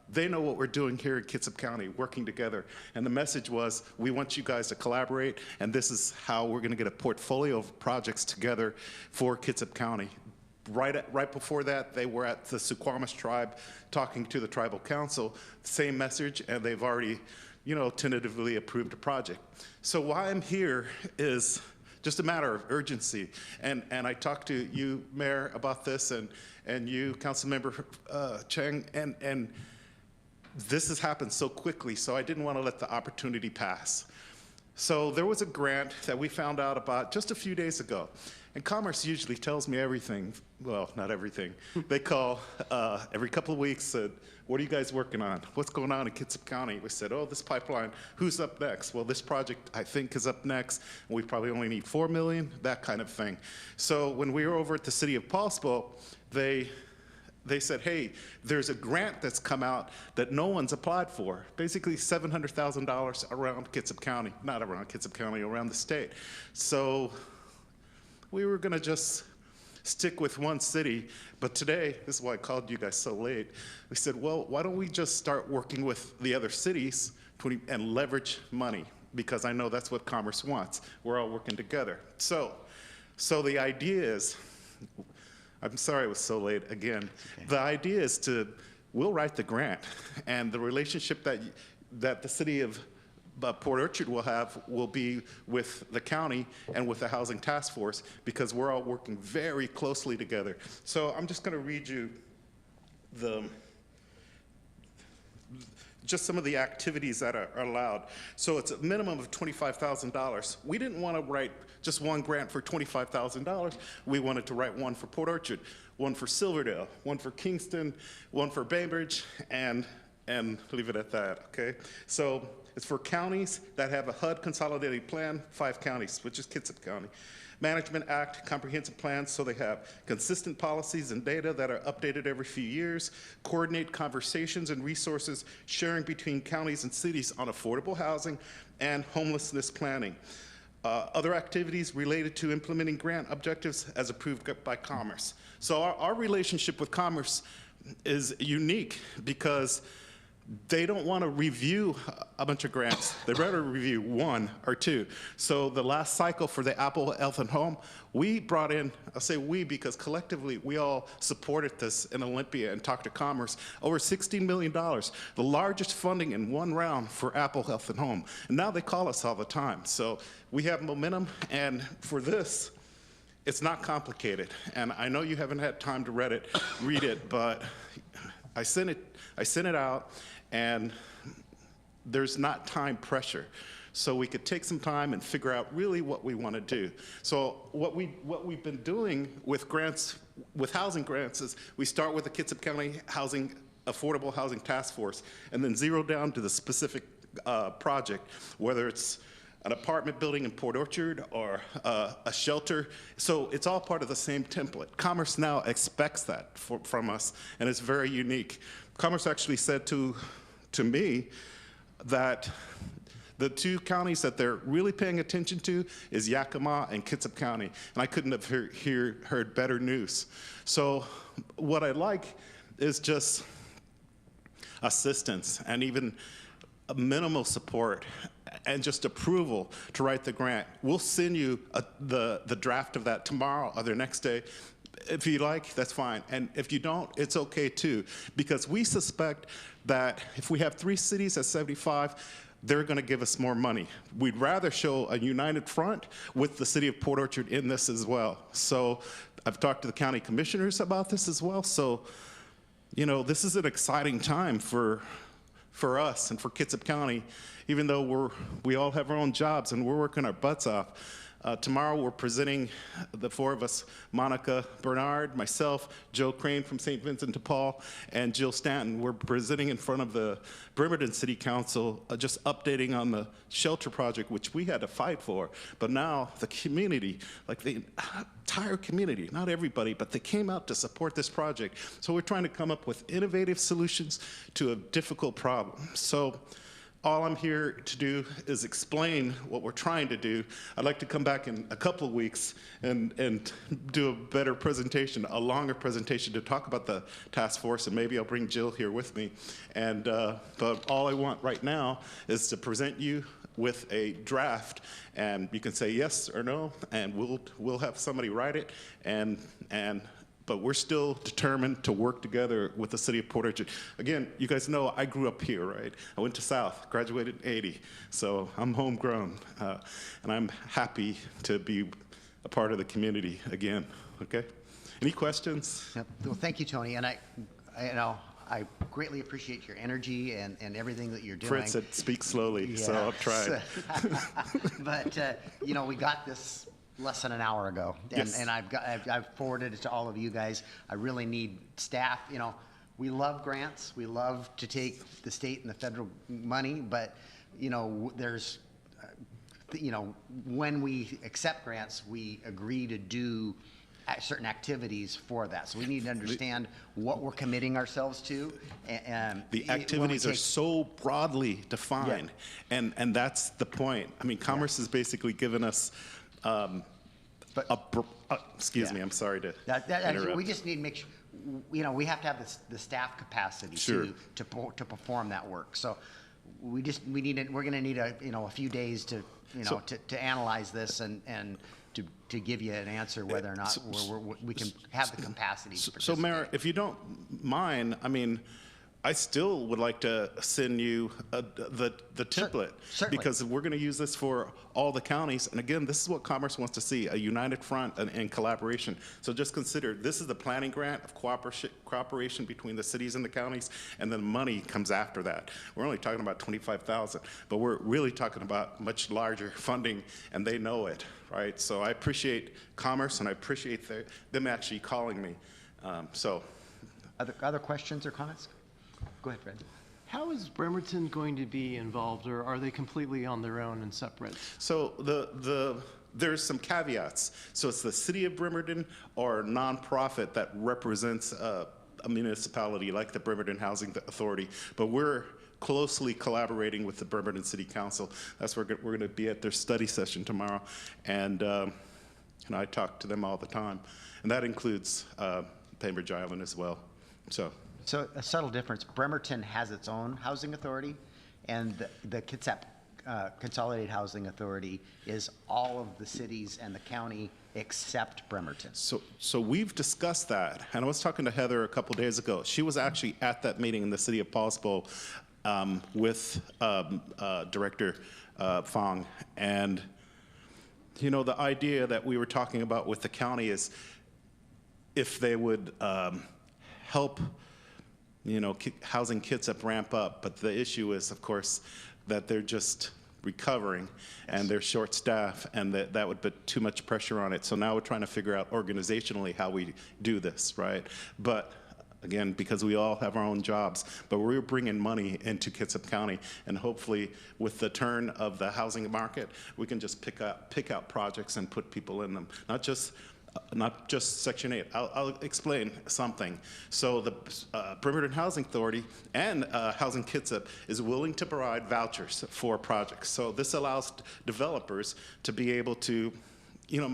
they know what we're doing here in Kitsap County, working together. And the message was, we want you guys to collaborate, and this is how we're gonna get a portfolio of projects together for Kitsap County. Right before that, they were at the Suquamish tribe talking to the tribal council, same message, and they've already, tentatively approved a project. So why I'm here is just a matter of urgency. And I talked to you, Mayor, about this, and you, Councilmember Chang, and this has happened so quickly, so I didn't want to let the opportunity pass. So there was a grant that we found out about just a few days ago. And Commerce usually tells me everything. Well, not everything. They call every couple of weeks, said, what are you guys working on? What's going on in Kitsap County? We said, oh, this pipeline, who's up next? Well, this project, I think, is up next, and we probably only need $4 million, that kind of thing. So when we were over at the city of Paulsbo, they said, hey, there's a grant that's come out that no one's applied for, basically $700,000 around Kitsap County, not around Kitsap County, around the state. So we were gonna just stick with one city, but today, this is why I called you guys so late, we said, well, why don't we just start working with the other cities and leverage money? Because I know that's what Commerce wants. We're all working together. So the idea is, I'm sorry it was so late again. Okay. The idea is we'll write the grant, and the relationship that the city of Port Orchard will be with the county and with the Housing Task Force, because we're all working very closely together. So I'm just gonna read you just some of the activities that are allowed. So it's a minimum of $25,000. We didn't want to write just one grant for $25,000. We wanted to write one for Port Orchard, one for Silverdale, one for Kingston, one for Bainbridge, and leave it at that, okay? So it's for counties that have a HUD consolidated plan, 5 counties, which is Kitsap County. Management Act comprehensive plans, so they have consistent policies and data that are updated every few years, coordinate conversations and resources sharing between counties and cities on affordable housing and homelessness planning. other activities related to implementing grant objectives as approved by Commerce. So our relationship with Commerce is unique because they don't want to review a bunch of grants. They'd rather review one or two. So the last cycle for the Apple Health and Home, we brought in, I'll say we because collectively we all supported this in Olympia and talked to Commerce, over $16 million, the largest funding in one round for Apple Health and Home. And now they call us all the time. So we have momentum, and for this, it's not complicated. And I know you haven't had time to read it, but I sent it out, and there's not time pressure. So we could take some time and figure out really what we want to do. So what we've been doing with grants, with housing grants, is we start with the Kitsap County Affordable Housing Task Force, and then zero down to the specific project, whether it's an apartment building in Port Orchard or a shelter. So it's all part of the same template. Commerce now expects that from us, and it's very unique. Commerce actually said to me that the two counties that they're really paying attention to is Yakima and Kitsap County, and I couldn't have heard better news. So what I like is just assistance and even a minimal support and just approval to write the grant. We'll send you the draft of that tomorrow or the next day. If you like, that's fine. And if you don't, it's okay too, because we suspect that if we have 3 cities at 75, they're going to give us more money. We'd rather show a united front with the city of Port Orchard in this as well. So I've talked to the county commissioners about this as well. So, you know, this is an exciting time for us and for Kitsap County, even though we all have our own jobs and we're working our butts off. Tomorrow we're presenting, the 4 of us, Monica Bernard, myself, Joe Crane from St. Vincent de Paul, and Jill Stanton. We're presenting in front of the Bremerton City Council, just updating on the shelter project, which we had to fight for. But now the community, like the entire community, not everybody, but they came out to support this project. So we're trying to come up with innovative solutions to a difficult problem. So all I'm here to do is explain what we're trying to do. I'd like to come back in a couple of weeks and do a better presentation, a longer presentation to talk about the task force, and maybe I'll bring Jill here with me. And but all I want right now is to present you with a draft, and you can say yes or no, and we'll have somebody write it, but we're still determined to work together with the city of Port Orchard. Again, you guys know I grew up here, right? I went to South, graduated in '80, so I'm homegrown, and I'm happy to be a part of the community again, okay? Any questions? Yep. Well, thank you, Tony, and I greatly appreciate your energy and everything that you're doing. Fred said speak slowly, so I'll try. But, you know, we got this less than an hour ago, and I've forwarded it to all of you guys. I really need staff. You know, we love grants. We love to take the state and the federal money, but you know, there's, you know, when we accept grants, we agree to do certain activities for that. So we need to understand what we're committing ourselves to. And the activities are so broadly defined, and that's the point. I mean, Commerce has basically given us. Excuse me, I'm sorry to interrupt. We just need to make sure, you know, we have to have the staff capacity to perform that work. So we're going to need a few days to, you know, to analyze this and to give you an answer whether or not we can have the capacity to participate. So Mayor, if you don't mind, I mean, I still would like to send you the template, because we're going to use this for all the counties. And again, this is what Commerce wants to see, a united front and collaboration. So just consider, this is the planning grant of cooperation between the cities and the counties, and then money comes after that. We're only talking about $25,000, but we're really talking about much larger funding, and they know it, right? So I appreciate Commerce, and I appreciate them actually calling me. Other questions or comments? Go ahead, Fred. How is Bremerton going to be involved, or are they completely on their own and separate? So there's some caveats. So it's the city of Bremerton or a nonprofit that represents a municipality like the Bremerton Housing Authority. But we're closely collaborating with the Bremerton City Council. That's where we're going to be at their study session tomorrow, and I talk to them all the time, and that includes Bainbridge Island as well. So a subtle difference. Bremerton has its own housing authority, and the Kitsap Consolidated Housing Authority is all of the cities and the county except Bremerton. So we've discussed that, and I was talking to Heather a couple days ago. She was actually at that meeting in the city of Paulsbo with Director Fong, and the idea that we were talking about with the county is if they would help, housing Kitsap ramp up, but the issue is, of course, that they're just recovering and they're short staff, and that would put too much pressure on it. So now we're trying to figure out organizationally how we do this, right? But again, because we all have our own jobs, but we're bringing money into Kitsap County, and hopefully with the turn of the housing market, we can just pick out projects and put people in them, not just Section 8. I'll explain something. So the Bremerton Housing Authority and Housing Kitsap is willing to provide vouchers for projects. So this allows developers to be able to,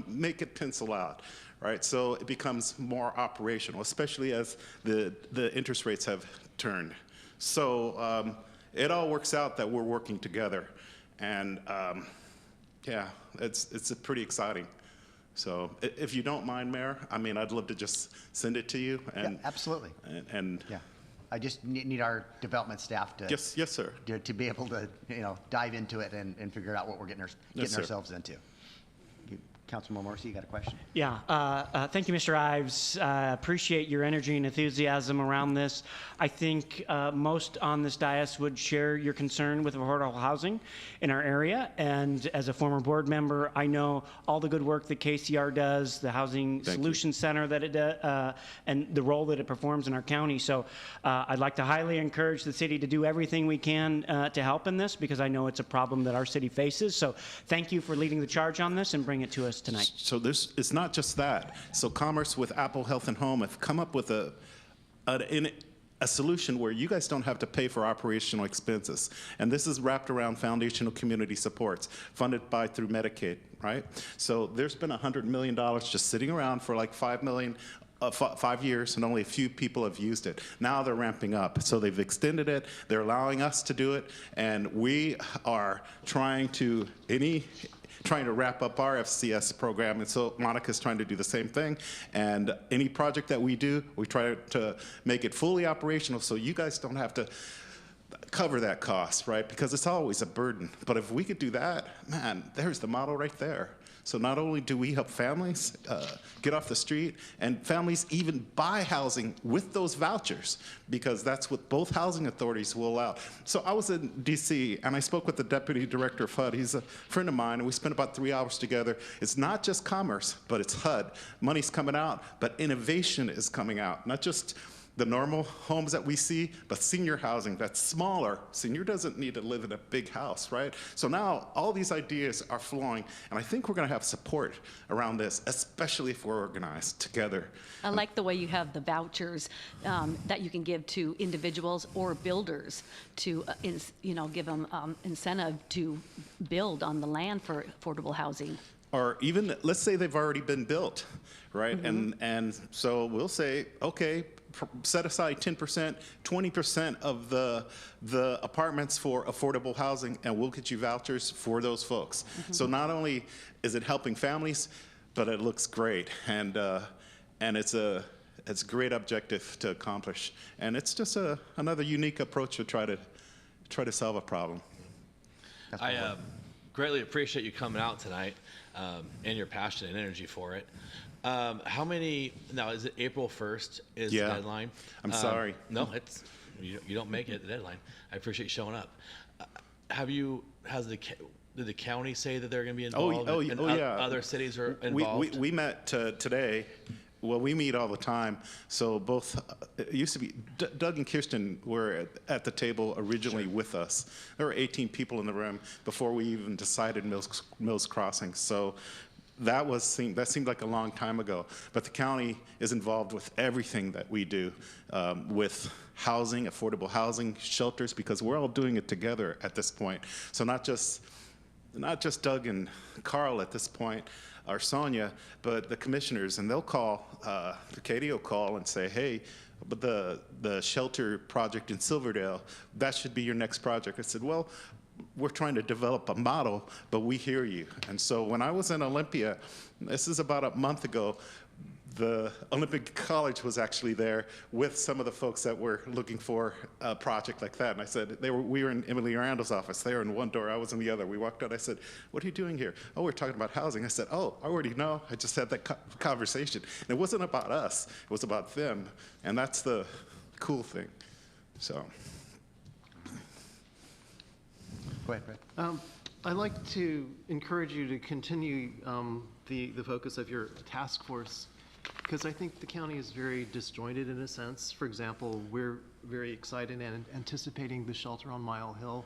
make it pencil out, right? So it becomes more operational, especially as the interest rates have turned. So it all works out that we're working together, and yeah, it's pretty exciting. So if you don't mind, Mayor, I'd love to just send it to you. And, yeah, absolutely. And yeah, I just need our development staff to yes, sir, to be able to dive into it and figure out what we're getting ourselves into. Councilman Morrissey, you got a question? Yeah, thank you, Mr. Ives. Appreciate your energy and enthusiasm around this. I think most on this dais would share your concern with affordable housing in our area. And as a former board member, I know all the good work that KCR does, the Housing Solutions Center that it does, and the role that it performs in our county. So I'd like to highly encourage the city to do everything we can to help in this, because I know it's a problem that our city faces. So thank you for leading the charge on this and bring it to us tonight. So it's not just that. So Commerce with Apple Health and Home have come up with a solution where you guys don't have to pay for operational expenses. And this is wrapped around foundational community supports funded through Medicaid, right? So there's been $100 million just sitting around for like 5 years, and only a few people have used it. Now they're ramping up. So they've extended it. They're allowing us to do it. And we are trying to wrap up our FCS program, and so Monica's trying to do the same thing. And any project that we do, we try to make it fully operational so you guys don't have to cover that cost, right? Because it's always a burden. But if we could do that, man, there's the model right there. So not only do we help families get off the street, and families even buy housing with those vouchers, because that's what both housing authorities will allow. So I was in DC, and I spoke with the deputy director of HUD. He's a friend of mine, and we spent about 3 hours together. It's not just Commerce, but it's HUD. Money's coming out, but innovation is coming out. Not just the normal homes that we see, but senior housing that's smaller. Senior doesn't need to live in a big house, right? So now all these ideas are flowing, and I think we're gonna have support around this, especially if we're organized together. I like the way you have the vouchers that you can give to individuals or builders to, give them incentive to build on the land for affordable housing. Or even, let's say they've already been built, right? Mm-hmm. And so we'll say, okay, set aside 10%, 20% of the apartments for affordable housing, and we'll get you vouchers for those folks. Mm-hmm. So not only is it helping families, but it looks great, and it's a great objective to accomplish, and it's just another unique approach to try to solve a problem. I greatly appreciate you coming out tonight and your passion and energy for it. How many, now is it April 1st is the deadline? I'm sorry. No, you don't make it the deadline. I appreciate you showing up. Did the county say that they're going to be involved? Other cities are involved? We met today. Well, we meet all the time. So both, it used to be, Doug and Kirsten were at the table originally with us. There were 18 people in the room before we even decided Mills Crossing. So that seemed like a long time ago, but the county is involved with everything that we do, with housing, affordable housing, shelters, because we're all doing it together at this point. So not just Doug and Carl at this point, or Sonia, but the commissioners, and they'll call, the KD will call and say, hey, but the shelter project in Silverdale, that should be your next project. I said, well, we're trying to develop a model, but we hear you. And so when I was in Olympia, this is about a month ago, the Olympic College was actually there with some of the folks that were looking for a project like that. And I said, we were in Emily Randall's office. They were in one door, I was in the other. We walked out, I said, what are you doing here? Oh, we're talking about housing. I said, oh, I already know. I just had that conversation. And it wasn't about us, it was about them. And that's the cool thing, so. Go ahead, Brett. I'd like to encourage you to continue the focus of your task force, because I think the county is very disjointed in a sense. For example, we're very excited and anticipating the shelter on Mile Hill.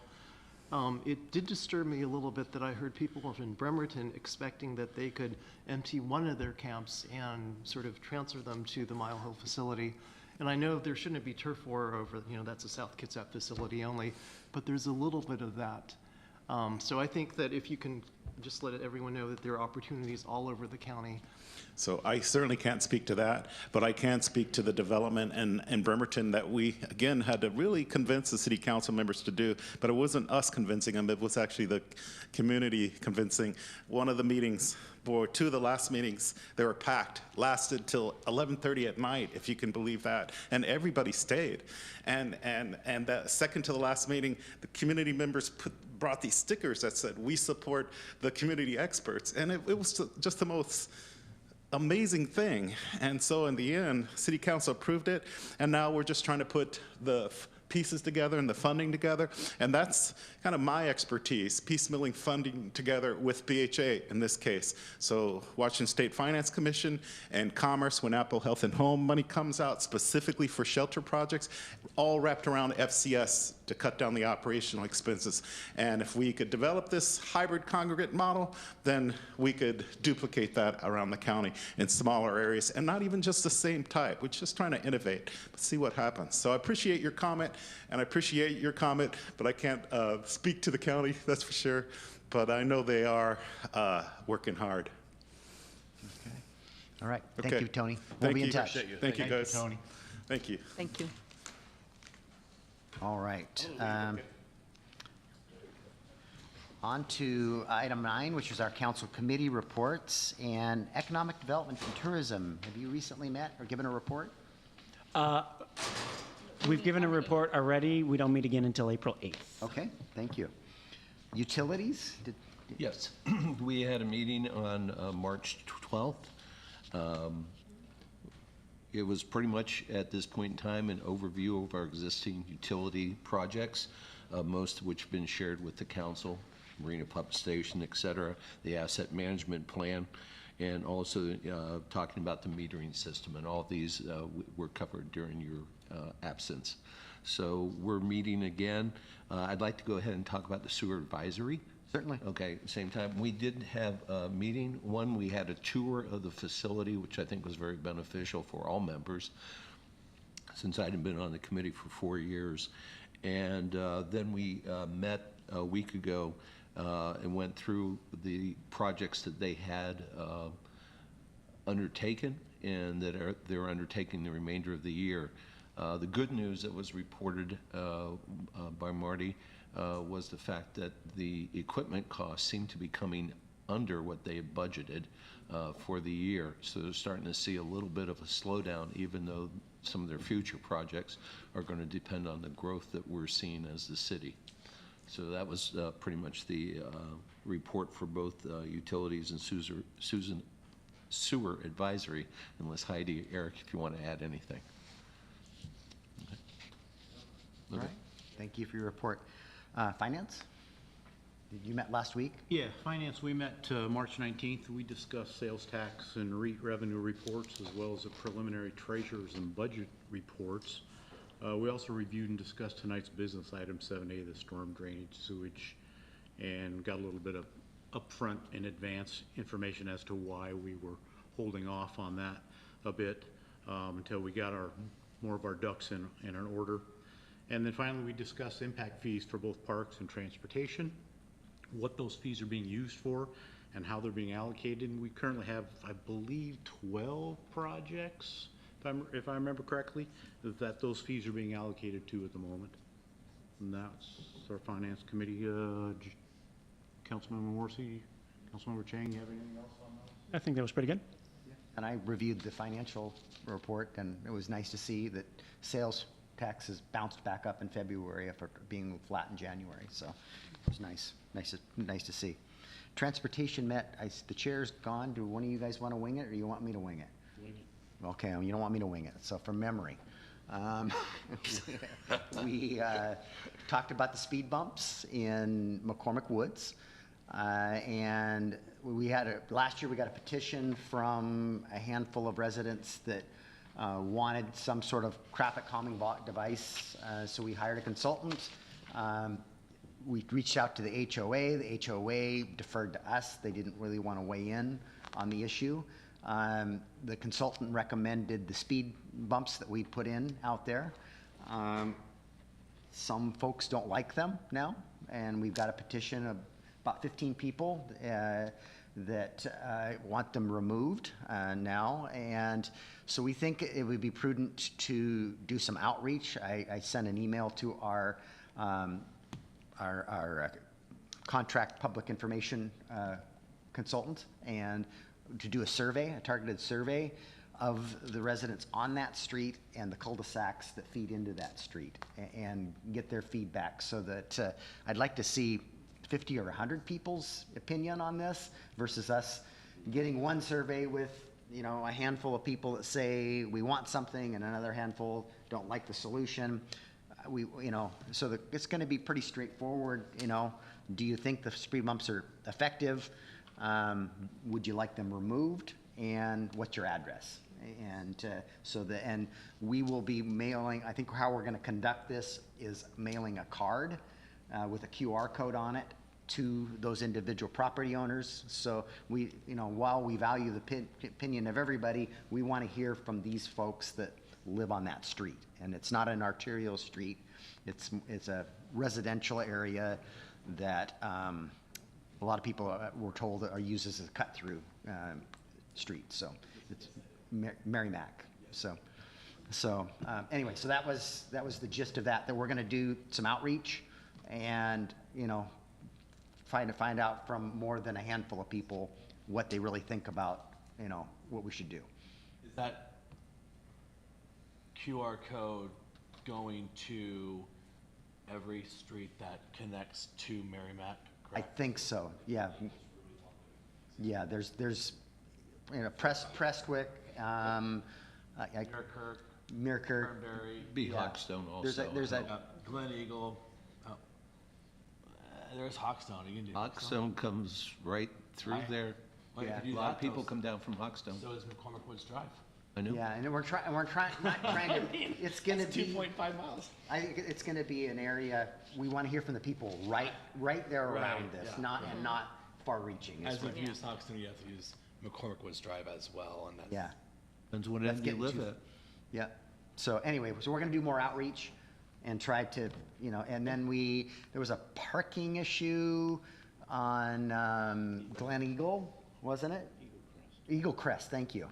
It did disturb me a little bit that I heard people in Bremerton expecting that they could empty one of their camps and sort of transfer them to the Mile Hill facility. And I know there shouldn't be turf war over, that's a South Kitsap facility only, but there's a little bit of that. So I think that if you can just let everyone know that there are opportunities all over the county. So I certainly can't speak to that, but I can speak to the development in Bremerton that we, again, had to really convince the city council members to do, but it wasn't us convincing them, it was actually the community convincing. One of the meetings, or two of the last meetings, they were packed, lasted till 11:30 at night, if you can believe that, and everybody stayed. And that second to the last meeting, the community members brought these stickers that said, we support the community experts, and it was just the most amazing thing. And so in the end, city council approved it, and now we're just trying to put the pieces together and the funding together, and that's kind of my expertise, piecemealing funding together with BHA in this case. So Washington State Finance Commission and Commerce, when Apple Health and Home money comes out specifically for shelter projects, all wrapped around FCS to cut down the operational expenses. And if we could develop this hybrid congregate model, then we could duplicate that around the county in smaller areas, and not even just the same type. We're just trying to innovate, but see what happens. So I appreciate your comment, and I appreciate your comment, but I can't speak to the county, that's for sure. But I know they are working hard. Okay. All right. Thank Okay. you, Tony. We'll be in touch. Thank you, guys. Tony. Thank you. Thank you. All right. On to item 9, which is our council committee reports, and economic development and tourism. Have you recently met or given a report? We've given a report already. We don't meet again until April 8th. Okay, thank you. Utilities? Yes, we had a meeting on March 12th. It was pretty much, at this point in time, an overview of our existing utility projects, most of which have been shared with the council, Marina Pump Station, et cetera, the asset management plan, and also talking about the metering system. And all of these were covered during your absence. So we're meeting again. I'd like to go ahead and talk about the sewer advisory. Certainly. Okay, same time. We did have a meeting. One, we had a tour of the facility, which I think was very beneficial for all members, since I hadn't been on the committee for 4 years. And then we met a week ago and went through the projects that they had undertaken and that they're undertaking the remainder of the year. The good news that was reported by Marty was the fact that the equipment costs seem to be coming under what they had budgeted for the year. So they're starting to see a little bit of a slowdown, even though some of their future projects are going to depend on the growth that we're seeing as the city. So that was pretty much the report for both utilities and sewer advisory, unless Heidi, Eric, if you want to add anything. Okay. All right. Thank you for your report. Finance? You met last week? Yeah, Finance, we met March 19th. We discussed sales tax and REIT revenue reports, as well as the preliminary treasurers and budget reports. We also reviewed and discussed tonight's business item 7A, the storm drainage sewage, and got a little bit of upfront in advance information as to why we were holding off on that a bit until we got more of our ducks in an order. And then finally, we discussed impact fees for both parks and transportation, what those fees are being used for, and how they're being allocated. And we currently have, I believe, 12 projects, if I remember correctly, that those fees are being allocated to at the moment. And that's our finance committee. Councilmember Morrissey, Councilmember Chang, you have anything else on that? I think that was pretty good. And I reviewed the financial report, and it was nice to see that sales taxes bounced back up in February after being flat in January. So it was nice to see. Transportation met. The chair's gone. Do one of you guys want to wing it, or you want me to wing it? Wing it. Okay, you don't want me to wing it. So from memory, we talked about the speed bumps in McCormick Woods. And we had last year we got a petition from a handful of residents that wanted some sort of traffic calming device. So we hired a consultant. We reached out to the HOA. The HOA deferred to us. They didn't really want to weigh in on the issue. The consultant recommended the speed bumps that we put in out there. Some folks don't like them now, and we've got a petition of about 15 people that want them removed now. And so we think it would be prudent to do some outreach. I sent an email to our contract public information consultant, and to do a survey, a targeted survey of the residents on that street and the cul-de-sacs that feed into that street, and get their feedback, so that I'd like to see 50 or 100 people's opinion on this versus us getting one survey with, a handful of people that say we want something and another handful don't like the solution. So it's going to be pretty straightforward. Do you think the speed bumps are effective? Would you like them removed? And what's your address? And we will be mailing, I think how we're going to conduct this is mailing a card with a QR code on it to those individual property owners. So we, while we value the opinion of everybody, we want to hear from these folks that live on that street. And it's not an arterial street. It's a residential area that a lot of people were told are used as a cut-through street. So it's Merrimack. Anyway, so that was the gist of that we're going to do some outreach and, trying to find out from more than a handful of people what they really think about, what we should do. Is that QR code going to every street that connects to Merrimack? I think so, yeah. Yeah, there's Prestwick, Mirkirk. Cranberry. Be Hawkstone also. There's a Glen Eagle. There's Hawkstone. You can do Hawkstone comes right through there. Yeah. A lot of people come down from Hawkstone. So is McCormick Woods Drive. I know. Yeah, and we're not trying to, it's gonna be. 2.5 miles. I think it's gonna be an area, we wanna hear from the people right there around this, not far reaching. As if you use Hawkstone, you have to use McCormick Woods Drive as well, and that's. Yeah. Depends what end you getting live too- at. Yeah, so anyway, so we're gonna do more outreach and try to, and then there was a parking issue on Glen Eagle, wasn't it? Eagle Crest, thank you.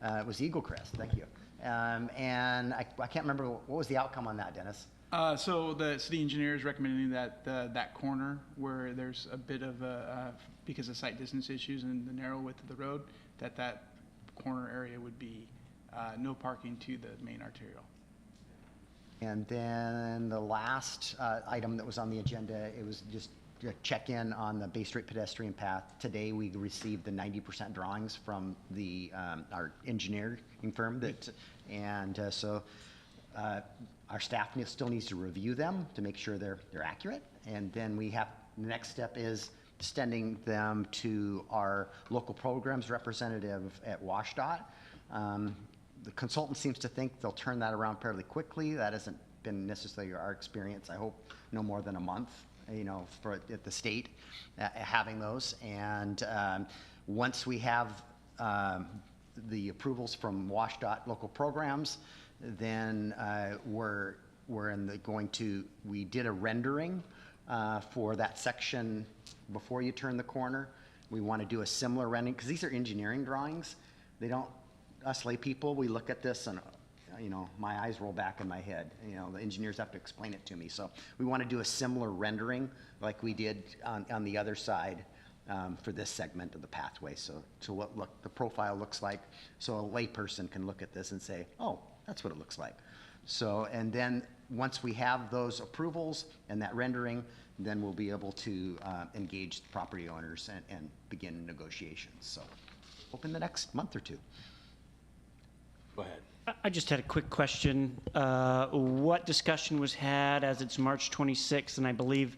It was Eagle Crest, thank you. And I can't remember, what was the outcome on that, Dennis? So the city engineer is recommending that that corner where there's a bit of because of site distance issues and the narrow width of the road, that corner area would be no parking to the main arterial. And then the last item that was on the agenda, it was just a check-in on the Bay Street pedestrian path. Today, we received the 90% drawings from our engineering firm so our staff still needs to review them to make sure they're accurate. And then the next step is sending them to our local programs representative at WashDOT. The consultant seems to think they'll turn that around fairly quickly. That hasn't been necessarily our experience. I hope no more than a month. you know, for, at the state, having those. And once we have the approvals from WashDOT local programs, then we did a rendering for that section before you turn the corner. We want to do a similar rendering, because these are engineering drawings. They don't, us lay people, we look at this and, you know, my eyes roll back in my head. You know, the engineers have to explain it to me. So we want to do a similar rendering like we did on the other side for this segment of the pathway. So what the profile looks like, so a layperson can look at this and say, oh, that's what it looks like. So, and then once we have those approvals and that rendering, then we'll be able to engage the property owners and begin negotiations. So hope in the next month or two. Go ahead. I just had a quick question. What discussion was had as it's March 26th, and I believe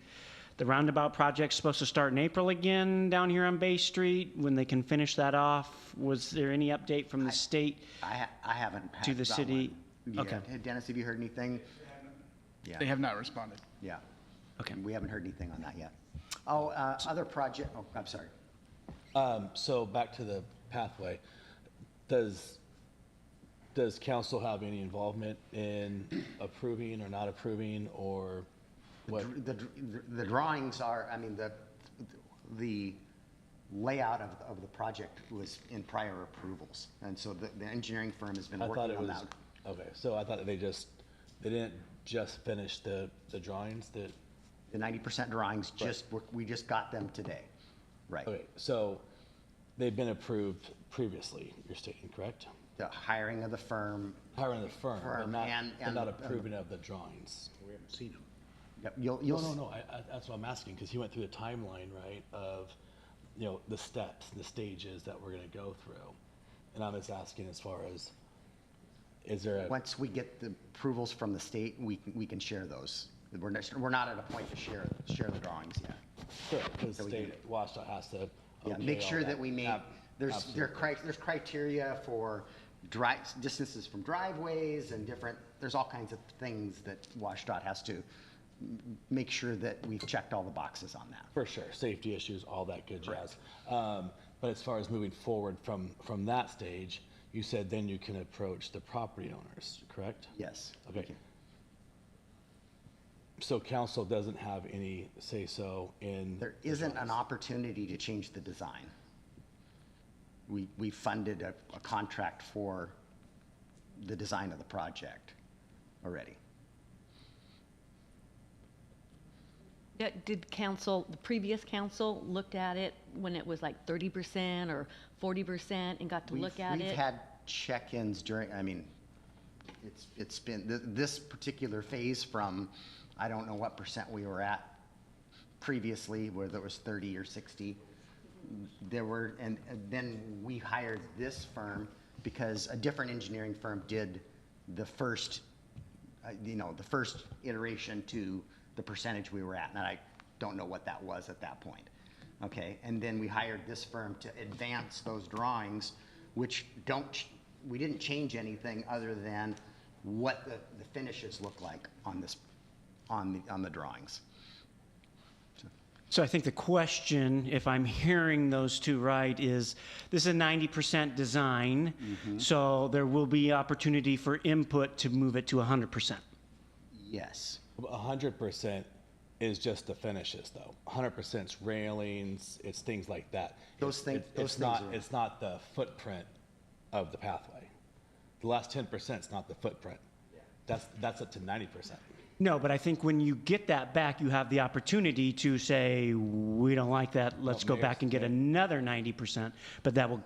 the roundabout project's supposed to start in April again down here on Bay Street, when they can finish that off? Was there any update from the state I haven't to the got city? one. Okay. Yeah. Dennis, have you heard anything? Yeah. They have not responded. Yeah. Okay. We haven't heard anything on that yet. Oh, other project, oh, I'm sorry. So back to the pathway, does council have any involvement in approving or not approving, or what? The drawings are, I mean, the layout of the project was in prior approvals. And so the engineering firm has been I thought working it on was, that. okay, so I thought they didn't just finish the drawings that, The 90% drawings, we just got them today. Right. okay, so they've been approved previously, you're stating, correct? The hiring of the firm. Hiring the firm, but Firm not, and- but and not the- approving of the drawings. We haven't seen them. Yep, you'll. No, that's what I'm asking, because he went through the timeline, right, of, you know, the steps, the stages that we're gonna go through. And I'm just asking as far as, is there a, Once we get the approvals from the state, we can share those. We're not at a point to share the drawings yet. because so we state, WashDOT has to. Yeah, okay make all sure that we make, there's absolutely. criteria for distances from driveways and there's all kinds of things that WashDOT has to make sure that we've checked all the boxes on that. For sure, safety issues, all that good jazz. But as far as moving forward from that stage, you said then you can approach the property owners, correct? Yes. Okay. So council doesn't have any say-so in. There isn't an opportunity to change the design. We funded a contract for the design of the project already. Yeah, did council, the previous council looked at it when it was like 30% or 40% and got to look at We've it? had check-ins during, I mean, it's been, this particular phase from, I don't know what percent we were at previously, whether it was 30 or 60. There were, and then we hired this firm because a different engineering firm did the first, the first iteration to the percentage we were at, and I don't know what that was at that point. Okay, and then we hired this firm to advance those drawings, which we didn't change anything other than what the finishes look like on this, on the drawings. So I think the question, if I'm hearing those two right, is this is a 90% design, so there will be opportunity for input to move it to 100%. Yes. 100% is just the finishes, though. 100% is railings, it's things like that. Those things It's not the footprint of the pathway. The last 10% is not the footprint. That's up to 90%. No, but I think when you get that back, you have the opportunity to say, we don't like that, let's go back and get another 90%, but that will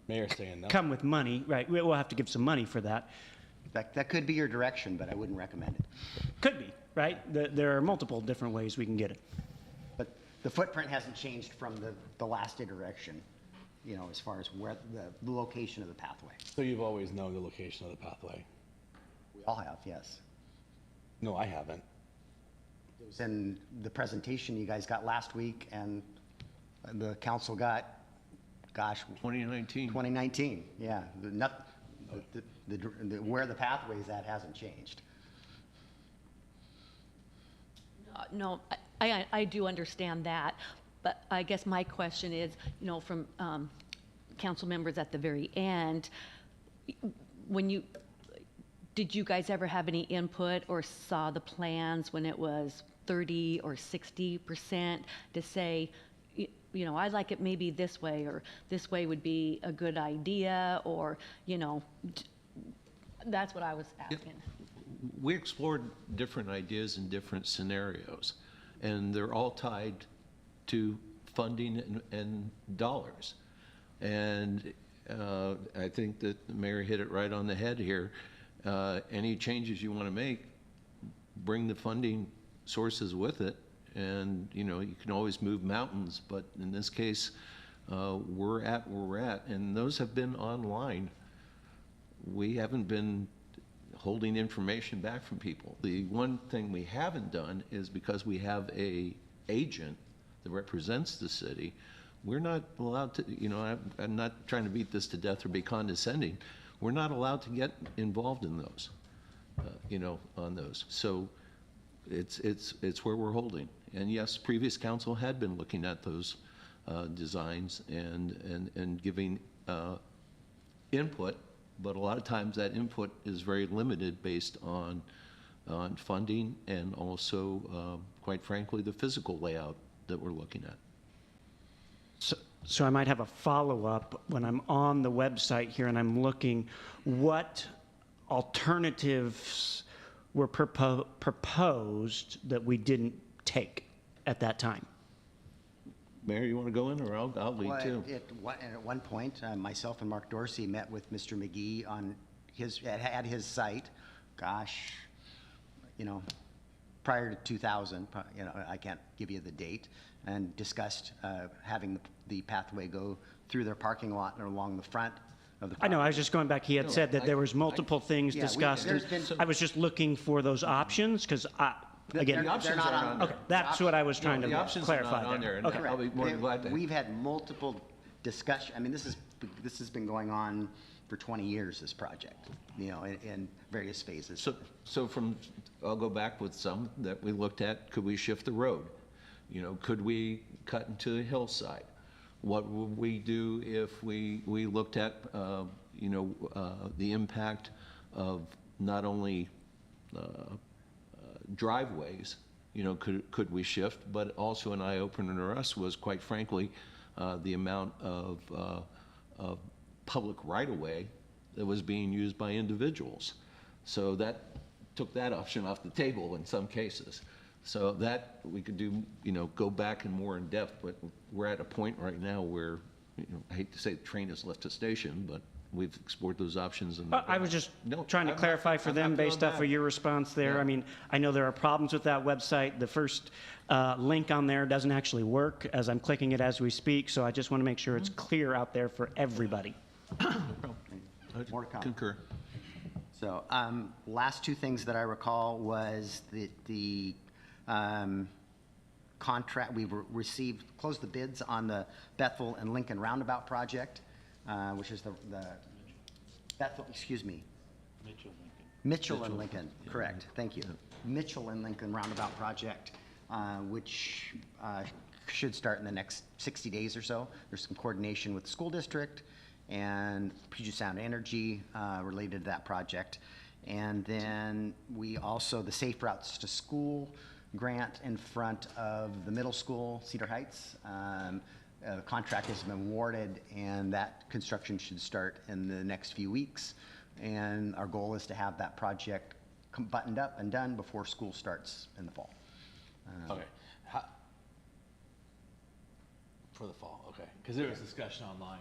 Mayor's saying no. come with money, right? We'll have to give some money for that. That could be your direction, but I wouldn't recommend it. Could be, right? There are multiple different ways we can get it. But the footprint hasn't changed from the last iteration, as far as where the location of the pathway. So you've always known the location of the pathway? We all have, yes. No, I haven't. It was in the presentation you guys got last week, and the council got, 2019. 2019, yeah. Where the pathway's at hasn't changed. No, I do understand that, but I guess my question is, you know, from council members at the very end, did you guys ever have any input or saw the plans when it was 30 or 60% to say, you know, I like it maybe this way, or this way would be a good idea, or, you know, that's what I was asking. We explored different ideas and different scenarios, and they're all tied to funding and dollars. And I think that the mayor hit it right on the head here. Any changes you want to make, bring the funding sources with it. And, you know, you can always move mountains, but in this case, we're at where we're at, and those have been online. We haven't been holding information back from people. The one thing we haven't done is, because we have a agent that represents the city, we're not allowed to, you know, I'm not trying to beat this to death or be condescending. We're not allowed to get involved in those, you know, on those. So it's where we're holding. And yes, previous council had been looking at those designs and giving input, but a lot of times that input is very limited based on funding and also, quite frankly, the physical layout that we're looking at. So I might have a follow-up. When I'm on the website here and I'm looking, what alternatives were proposed that we didn't take at that time? Mayor, you want to go in, or I'll lead Well, too? At one point, myself and Mark Dorsey met with Mr. McGee on at his site, gosh, you know, prior to 2000, you know, I can't give you the date, and discussed having the pathway go through their parking lot and along the front of the I know, I was just going back, he had said that there was multiple things Yeah, discussed. there's and been- I was just looking for those options, because again, The options not aren't on on there. okay, that's what I was trying No, to the options are clarify not on there, and Okay. I'll be more than glad to. We've had multiple discussion. I mean, this has been going on for 20 years, this project, you know, in various phases. So I'll go back with some that we looked at. Could we shift the road? You know, could we cut into the hillside? What would we do if we looked at, you know, the impact of not only driveways, you know, could we shift, but also an eye-opener to us was, quite frankly, the amount of public right-of-way that was being used by individuals. So that took that option off the table in some cases. So that we could do, you know, go back and more in depth, but we're at a point right now where, you know, I hate to say the train has left the station, but we've explored those options. And I was just No, trying to I'm clarify for I'm them happy based on off that. of your response there. Yeah. I mean, I know there are problems with that website. The first link on there doesn't actually work as I'm clicking it as we speak, so I just want to make sure it's clear out there for everybody. More to come. Concur. So, last two things that I recall was the contract, we closed the bids on the Bethel and Lincoln Roundabout project, which is the Bethel, excuse me. Mitchell and Lincoln, correct, thank you. Mitchell and Lincoln Roundabout project, which should start in the next 60 days or so. There's some coordination with the school district and Puget Sound Energy related to that project. And then we also, the Safe Routes to School grant in front of the middle school, Cedar Heights. The contract has been awarded, and that construction should start in the next few weeks. And our goal is to have that project buttoned up and done before school starts in the fall. Okay. For the fall, okay. Because there was discussion online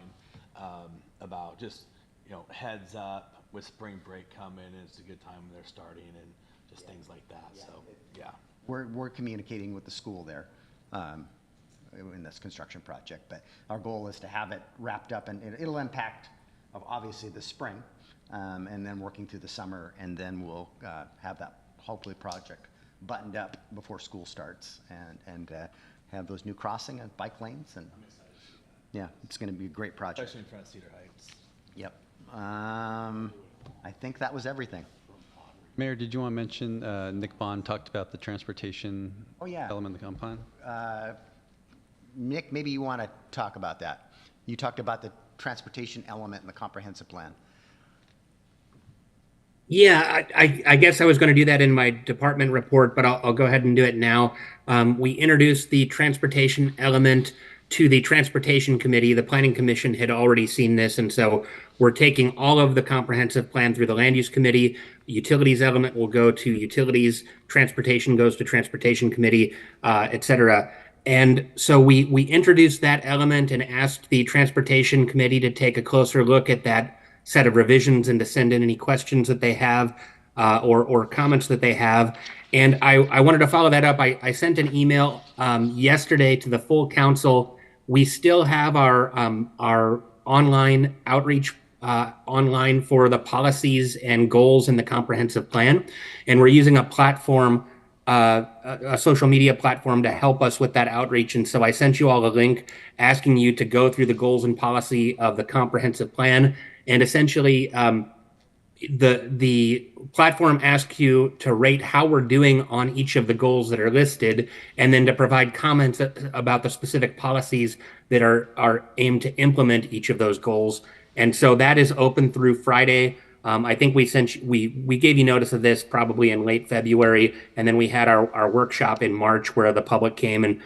about just, you know, heads up with spring break coming, and it's a good time when they're starting and just things like that, so, yeah. We're communicating with the school there in this construction project, but our goal is to have it wrapped up, and it'll impact of obviously the spring, and then working through the summer, and then we'll have that hopefully project buttoned up before school starts, and have those new crossing and bike lanes, and yeah, it's going to be a great project. Especially in front of Cedar Heights. Yep. I think that was everything. Mayor, did you want to mention, Nick Bond talked about the transportation Oh, yeah. element of the comp plan? Nick, maybe you want to talk about that. You talked about the transportation element in the comprehensive plan. Yeah, I guess I was going to do that in my department report, but I'll go ahead and do it now. We introduced the transportation element to the Transportation Committee. The Planning Commission had already seen this, and so we're taking all of the comprehensive plan through the Land Use Committee. Utilities element will go to Utilities, Transportation goes to Transportation Committee, et cetera. And so we introduced that element and asked the Transportation Committee to take a closer look at that set of revisions and to send in any questions that they have or comments that they have. And I wanted to follow that up. I sent an email yesterday to the full council. We still have our online outreach online for the policies and goals in the comprehensive plan. And we're using a platform, a social media platform to help us with that outreach. And so I sent you all a link asking you to go through the goals and policy of the comprehensive plan. And essentially, the platform asks you to rate how we're doing on each of the goals that are listed, and then to provide comments about the specific policies that are aimed to implement each of those goals. And so that is open through Friday. I think we gave you notice of this probably in late February, and then we had our workshop in March where the public came and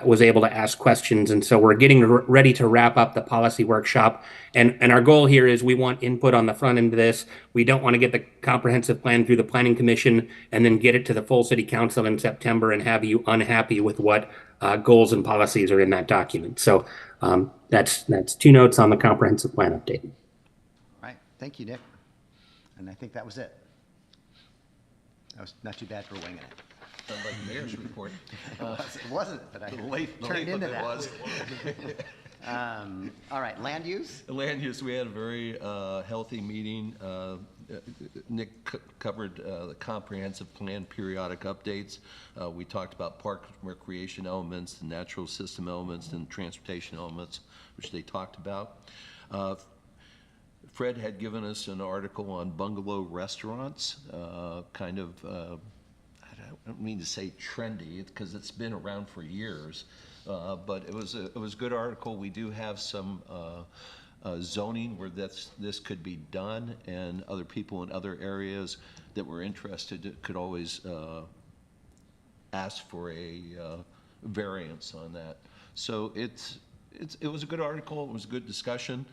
was able to ask questions. And so we're getting ready to wrap up the policy workshop. And our goal here is we want input on the front end of this. We don't want to get the comprehensive plan through the Planning Commission and then get it to the full City Council in September and have you unhappy with what goals and policies are in that document. So that's two notes on the comprehensive plan update. All right, thank you, Nick. And I think that was it. That was not too bad for winging it. Sounds like the mayor's report. It wasn't, but I The length turned into of it that. was. All right, land use? Land use, we had a very healthy meeting. Nick covered the comprehensive plan periodic updates. We talked about park recreation elements, the natural system elements, and transportation elements, which they talked about. Fred had given us an article on bungalow restaurants, kind of, I don't mean to say trendy, because it's been around for years, but it was a good article. We do have some zoning where this could be done, and other people in other areas that were interested could always ask for a variance on that. So it was a good article. It was a good discussion.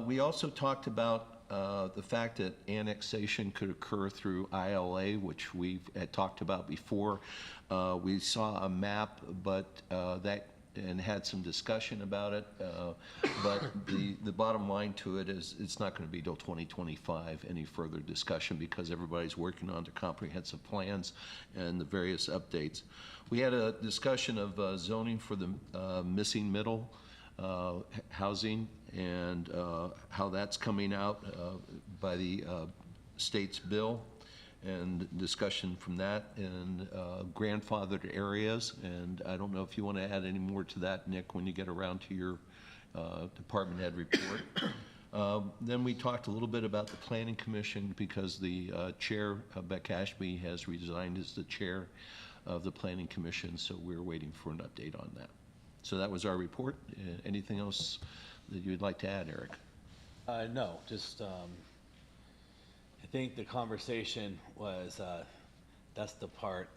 We also talked about the fact that annexation could occur through ILA, which we had talked about before. We saw a map, but and had some discussion about it. But the bottom line to it is it's not going to be till 2025 any further discussion because everybody's working on their comprehensive plans and the various updates. We had a discussion of zoning for the missing middle housing and how that's coming out by the state's bill, and discussion from that, and grandfathered areas. And I don't know if you want to add any more to that, Nick, when you get around to your department head report. Then we talked a little bit about the Planning Commission because the chair, Beck Ashby, has resigned as the chair of the Planning Commission, so we're waiting for an update on that. So that was our report. Anything else that you'd like to add, Eric? No, just I think the conversation was that's the part.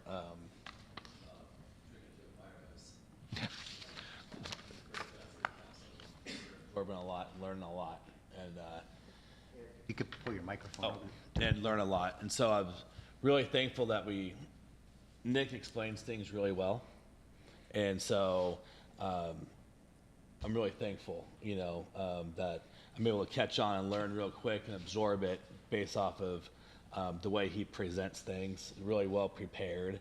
Absorbing a lot, learning a lot, and You could pull your microphone over. and learn a lot. And so I'm really thankful that Nick explains things really well, and so I'm really thankful, that I'm able to catch on and learn real quick and absorb it based off of the way he presents things, really well prepared.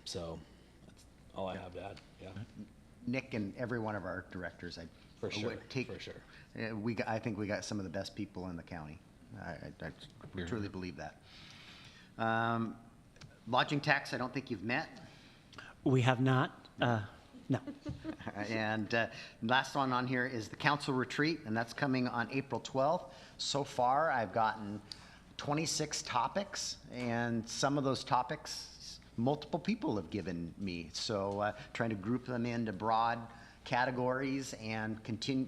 So that's all I have to add. Yeah, Nick and every one of our directors, for sure. For sure. I think we got some of the best people in the county. I truly believe that. Lodging tax, I don't think you've met. We have not. No. And last one on here is the council retreat, and that's coming on April 12th. So far, I've gotten 26 topics, and some of those topics, multiple people have given me. So trying to group them into broad categories, and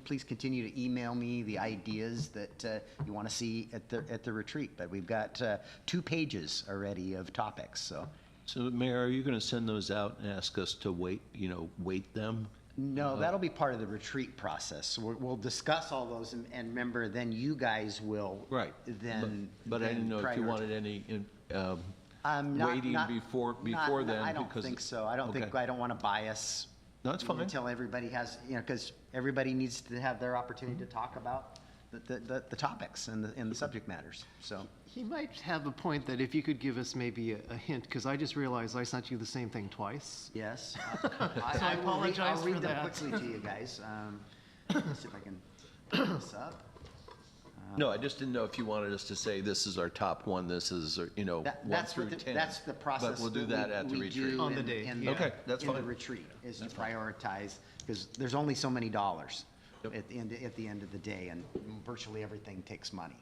please continue to email me the ideas that you want to see at the retreat. But we've got 2 pages already of topics. So Mayor, are you going to send those out and ask us to weight them? No, that'll be part of the retreat process. We'll discuss all those, and remember, then you guys will Right. then. But I didn't know if you wanted any waiting before then. I don't because- think so. I don't think, Okay. I don't want to bias. No, that's fine. Until everybody has, because everybody needs to have their opportunity to talk about the topics and the subject matters, so. He might have a point that if you could give us maybe a hint, because I just realized I sent you the same thing twice. Yes. I apologize I'll read for them that. quickly to you guys. Let's see if I can put this up. No, I just didn't know if you wanted us to say this is our top one, this is, 1 That's through what 10. That's the process. But we'll do that at the we retreat. do On the in- day, in yeah. Okay, that's In the fine. retreat, is to prioritize, because there's only so many dollars at the end of the day, and virtually everything takes money.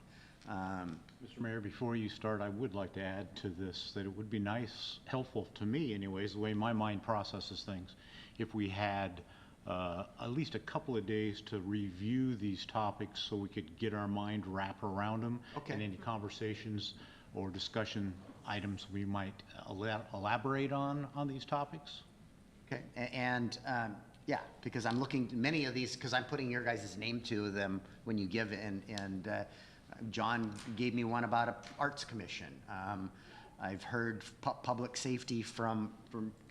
Mr. Mayor, before you start, I would like to add to this that it would be nice, helpful to me anyways, the way my mind processes things, if we had at least a couple of days to review these topics so we could get our mind wrap around them. Okay. And any conversations or discussion items we might elaborate on these topics. Okay, and, yeah, because I'm looking, many of these, because I'm putting your guys' name to them when you give, and John gave me one about a arts commission. I've heard public safety from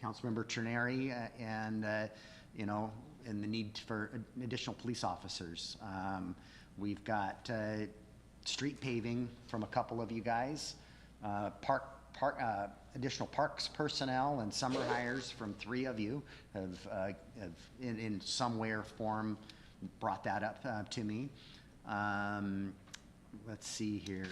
Councilmember Trineri, and, and the need for additional police officers. We've got street paving from a couple of you guys, additional parks personnel and summer hires from 3 of you have in some way or form brought that up to me. Let's see here.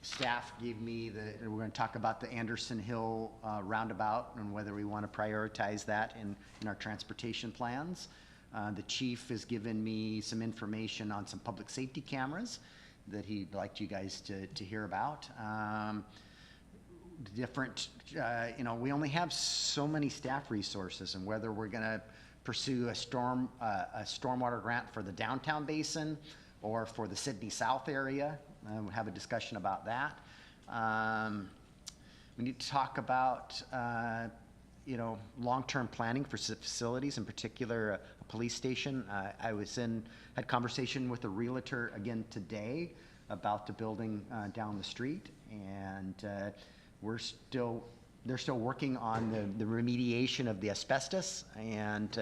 Staff gave me we're going to talk about the Anderson Hill roundabout and whether we want to prioritize that in our transportation plans. The chief has given me some information on some public safety cameras that he'd like you guys to hear about. We only have so many staff resources, and whether we're going to pursue a stormwater grant for the downtown basin or for the Sydney South area. We'll have a discussion about that. We need to talk about, long-term planning for facilities, in particular a police station. I had conversation with a realtor again today about the building down the street, and they're still working on the remediation of the asbestos, and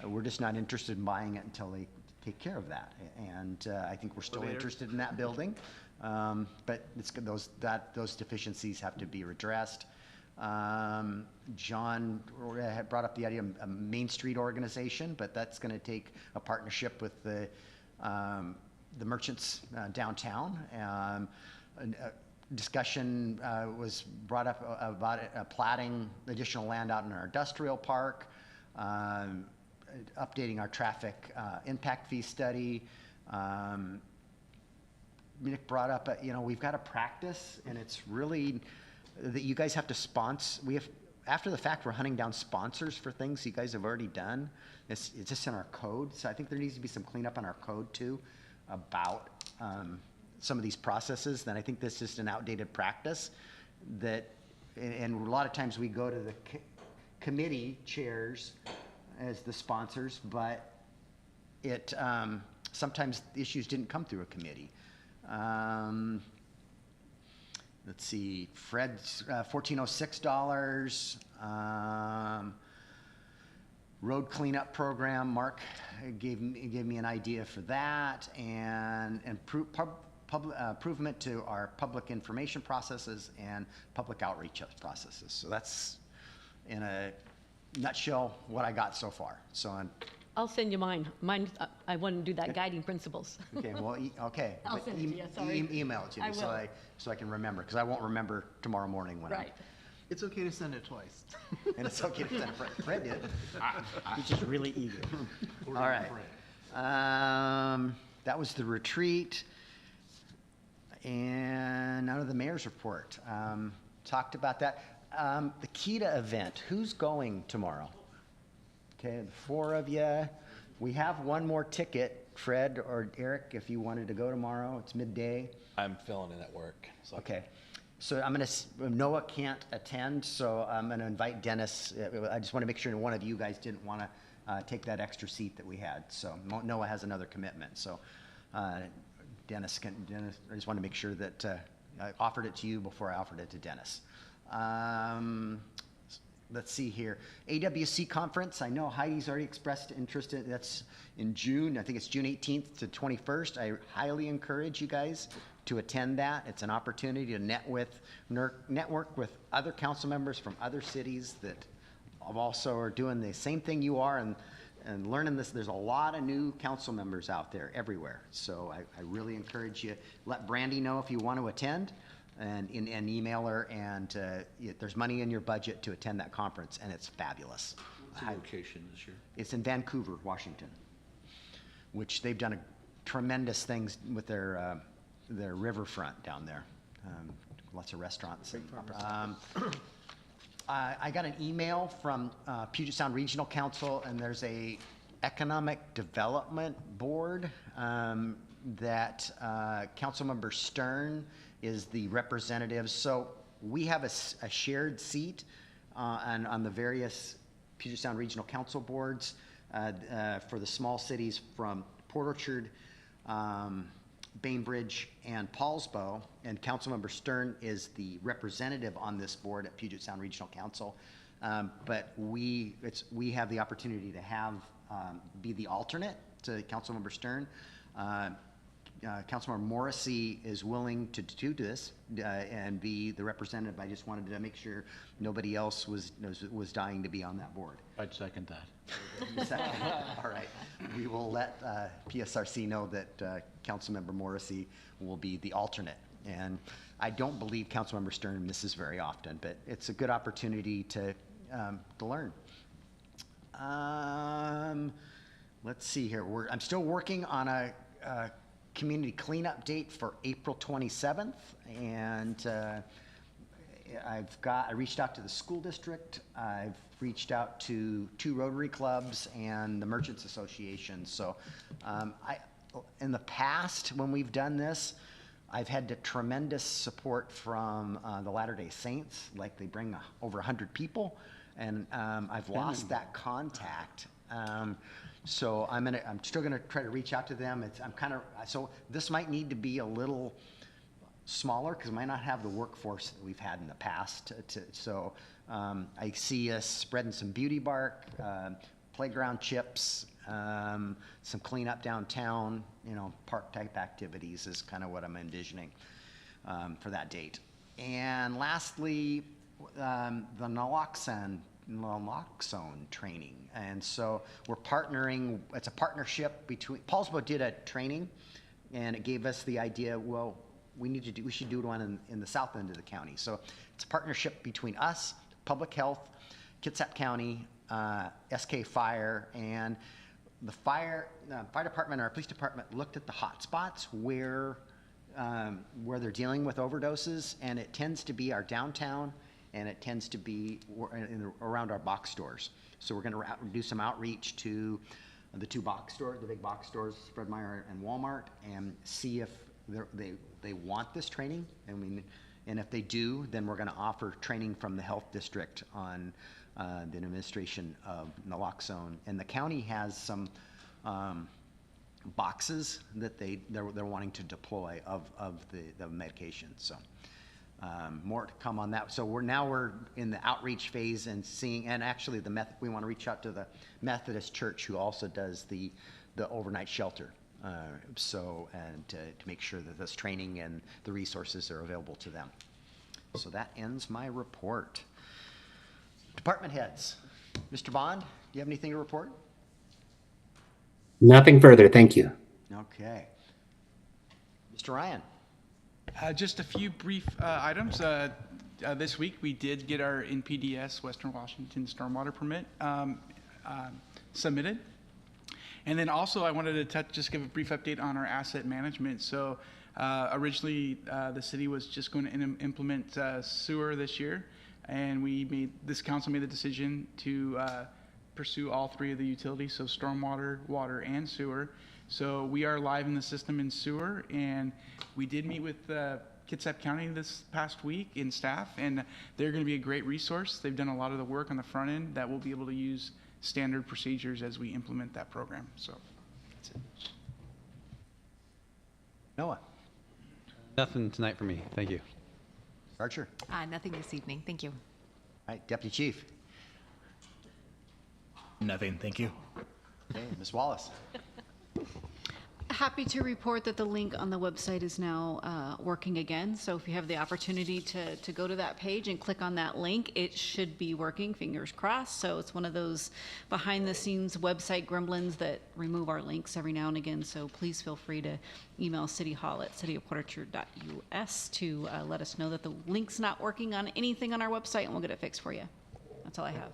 we're just not interested in buying it until they take care of that. And I think we're still interested in that building, but those deficiencies have to be addressed. John had brought up the idea of a Main Street organization, but that's going to take a partnership with the merchants downtown. Discussion was brought up about platting additional land out in our industrial park, updating our traffic impact fee study. Nick brought up, we've got a practice, and it's really that you guys have to sponsor. After the fact, we're hunting down sponsors for things you guys have already done. It's just in our code, so I think there needs to be some cleanup in our code too about some of these processes. Then I think this is just an outdated practice and a lot of times we go to the committee chairs as the sponsors, but sometimes the issues didn't come through a committee. Let's see, Fred's $1,406. Road cleanup program, Mark gave me an idea for that, and improvement to our public information processes and public outreach processes. So that's, in a nutshell, what I got so far. So I'll send you mine. Mine, I want to do that guiding principles. okay, well, okay. I'll but send it to you, sorry. Email it to me I will. so I can remember, because I won't remember tomorrow morning when Right. It's okay to send it twice. and it's okay to send Fred. Fred did. He's just really eager. All right. That was the retreat. And now to the mayor's report. Talked about that. The KETA event, who's going tomorrow? Okay, the 4 of you. We have one more ticket. Fred or Eric, if you wanted to go tomorrow, it's midday. I'm filling in at work. So Okay. So I'm going to, Noah can't attend, so I'm going to invite Dennis. I just want to make sure one of you guys didn't want to take that extra seat that we had. So Noah has another commitment. So Dennis, I just want to make sure that I offered it to you before I offered it to Dennis. Let's see here. AWC conference, I know Heidi's already expressed interest in, that's in June. I think it's June 18th to 21st. I highly encourage you guys to attend that. It's an opportunity to network with other council members from other cities that also are doing the same thing you are and learning this. There's a lot of new council members out there everywhere. So I really encourage you. Let Brandy know if you want to attend. And email her, and there's money in your budget to attend that conference, and it's fabulous. What's the location this year? It's in Vancouver, Washington, which they've done tremendous things with their riverfront down there. Lots of restaurants. I got an email from Puget Sound Regional Council, and there's a economic development board that Councilmember Stern is the representative. So we have a shared seat on the various Puget Sound Regional Council boards for the small cities from Port Orchard, Bainbridge, and Paulsbo. And Councilmember Stern is the representative on this board at Puget Sound Regional Council. But we have the opportunity to have be the alternate to Councilmember Stern. Councilmember Morrissey is willing to do this and be the representative. I just wanted to make sure nobody else was dying to be on that board. I'd second that. All right. We will let PSRC know that Councilmember Morrissey will be the alternate. And I don't believe Councilmember Stern misses very often, but it's a good opportunity to learn. Let's see here. I'm still working on a community cleanup date for April 27th, and I reached out to the school district. I've reached out to 2 Rotary clubs and the Merchants Association. So in the past, when we've done this, I've had tremendous support from the Latter-day Saints. Like, they bring over 100 people, and I've lost that contact. So I'm still gonna try to reach out to them. So this might need to be a little smaller because I might not have the workforce that we've had in the past. So I see us spreading some beauty bark, playground chips, some cleanup downtown, park type activities is kind of what I'm envisioning for that date. And lastly, the naloxone training. And so we're partnering, it's a partnership between, Paulsbo did a training, and it gave us the idea, well, we should do one in the south end of the county. So it's a partnership between us, Public Health, Kitsap County, SK Fire, and the fire department, our police department looked at the hot spots where they're dealing with overdoses, and it tends to be our downtown, and it tends to be around our box stores. So we're going to do some outreach to the 2 box stores, the big box stores, Fred Meyer and Walmart, and see if they want this training. And if they do, then we're going to offer training from the health district on the administration of naloxone. And the county has some boxes that they're wanting to deploy of the medication. So more to come on that. So we're in the outreach phase and seeing, and actually we want to reach out to the Methodist Church, who also does the overnight shelter. To make sure that this training and the resources are available to them. So that ends my report. Department heads. Mr. Bond, do you have anything to report? Nothing further, thank you. Okay. Mr. Ryan. Just a few brief items. This week we did get our NPDES Western Washington stormwater permit submitted. And then also I wanted to just give a brief update on our asset management. So Originally, the city was just going to implement sewer this year, and this council made the decision to pursue all three of the utilities, so stormwater, water, and sewer. So we are live in the system in sewer, and we did meet with Kitsap County this past week in staff, and they're going to be a great resource. They've done a lot of the work on the front end that we'll be able to use standard procedures as we implement that program. So that's it. Noah? Nothing tonight for me. Thank you. Archer? Nothing this evening. Thank you. All right, Deputy Chief? Nothing, thank you. Okay, Ms. Wallace? Happy to report that the link on the website is now working again. So if you have the opportunity to go to that page and click on that link, it should be working, fingers crossed. So it's one of those behind the scenes website gremlins that remove our links every now and again. So please feel free to email City Hall at cityofportraiture.us to let us know that the link's not working on anything on our website, and we'll get it fixed for you. That's all I have.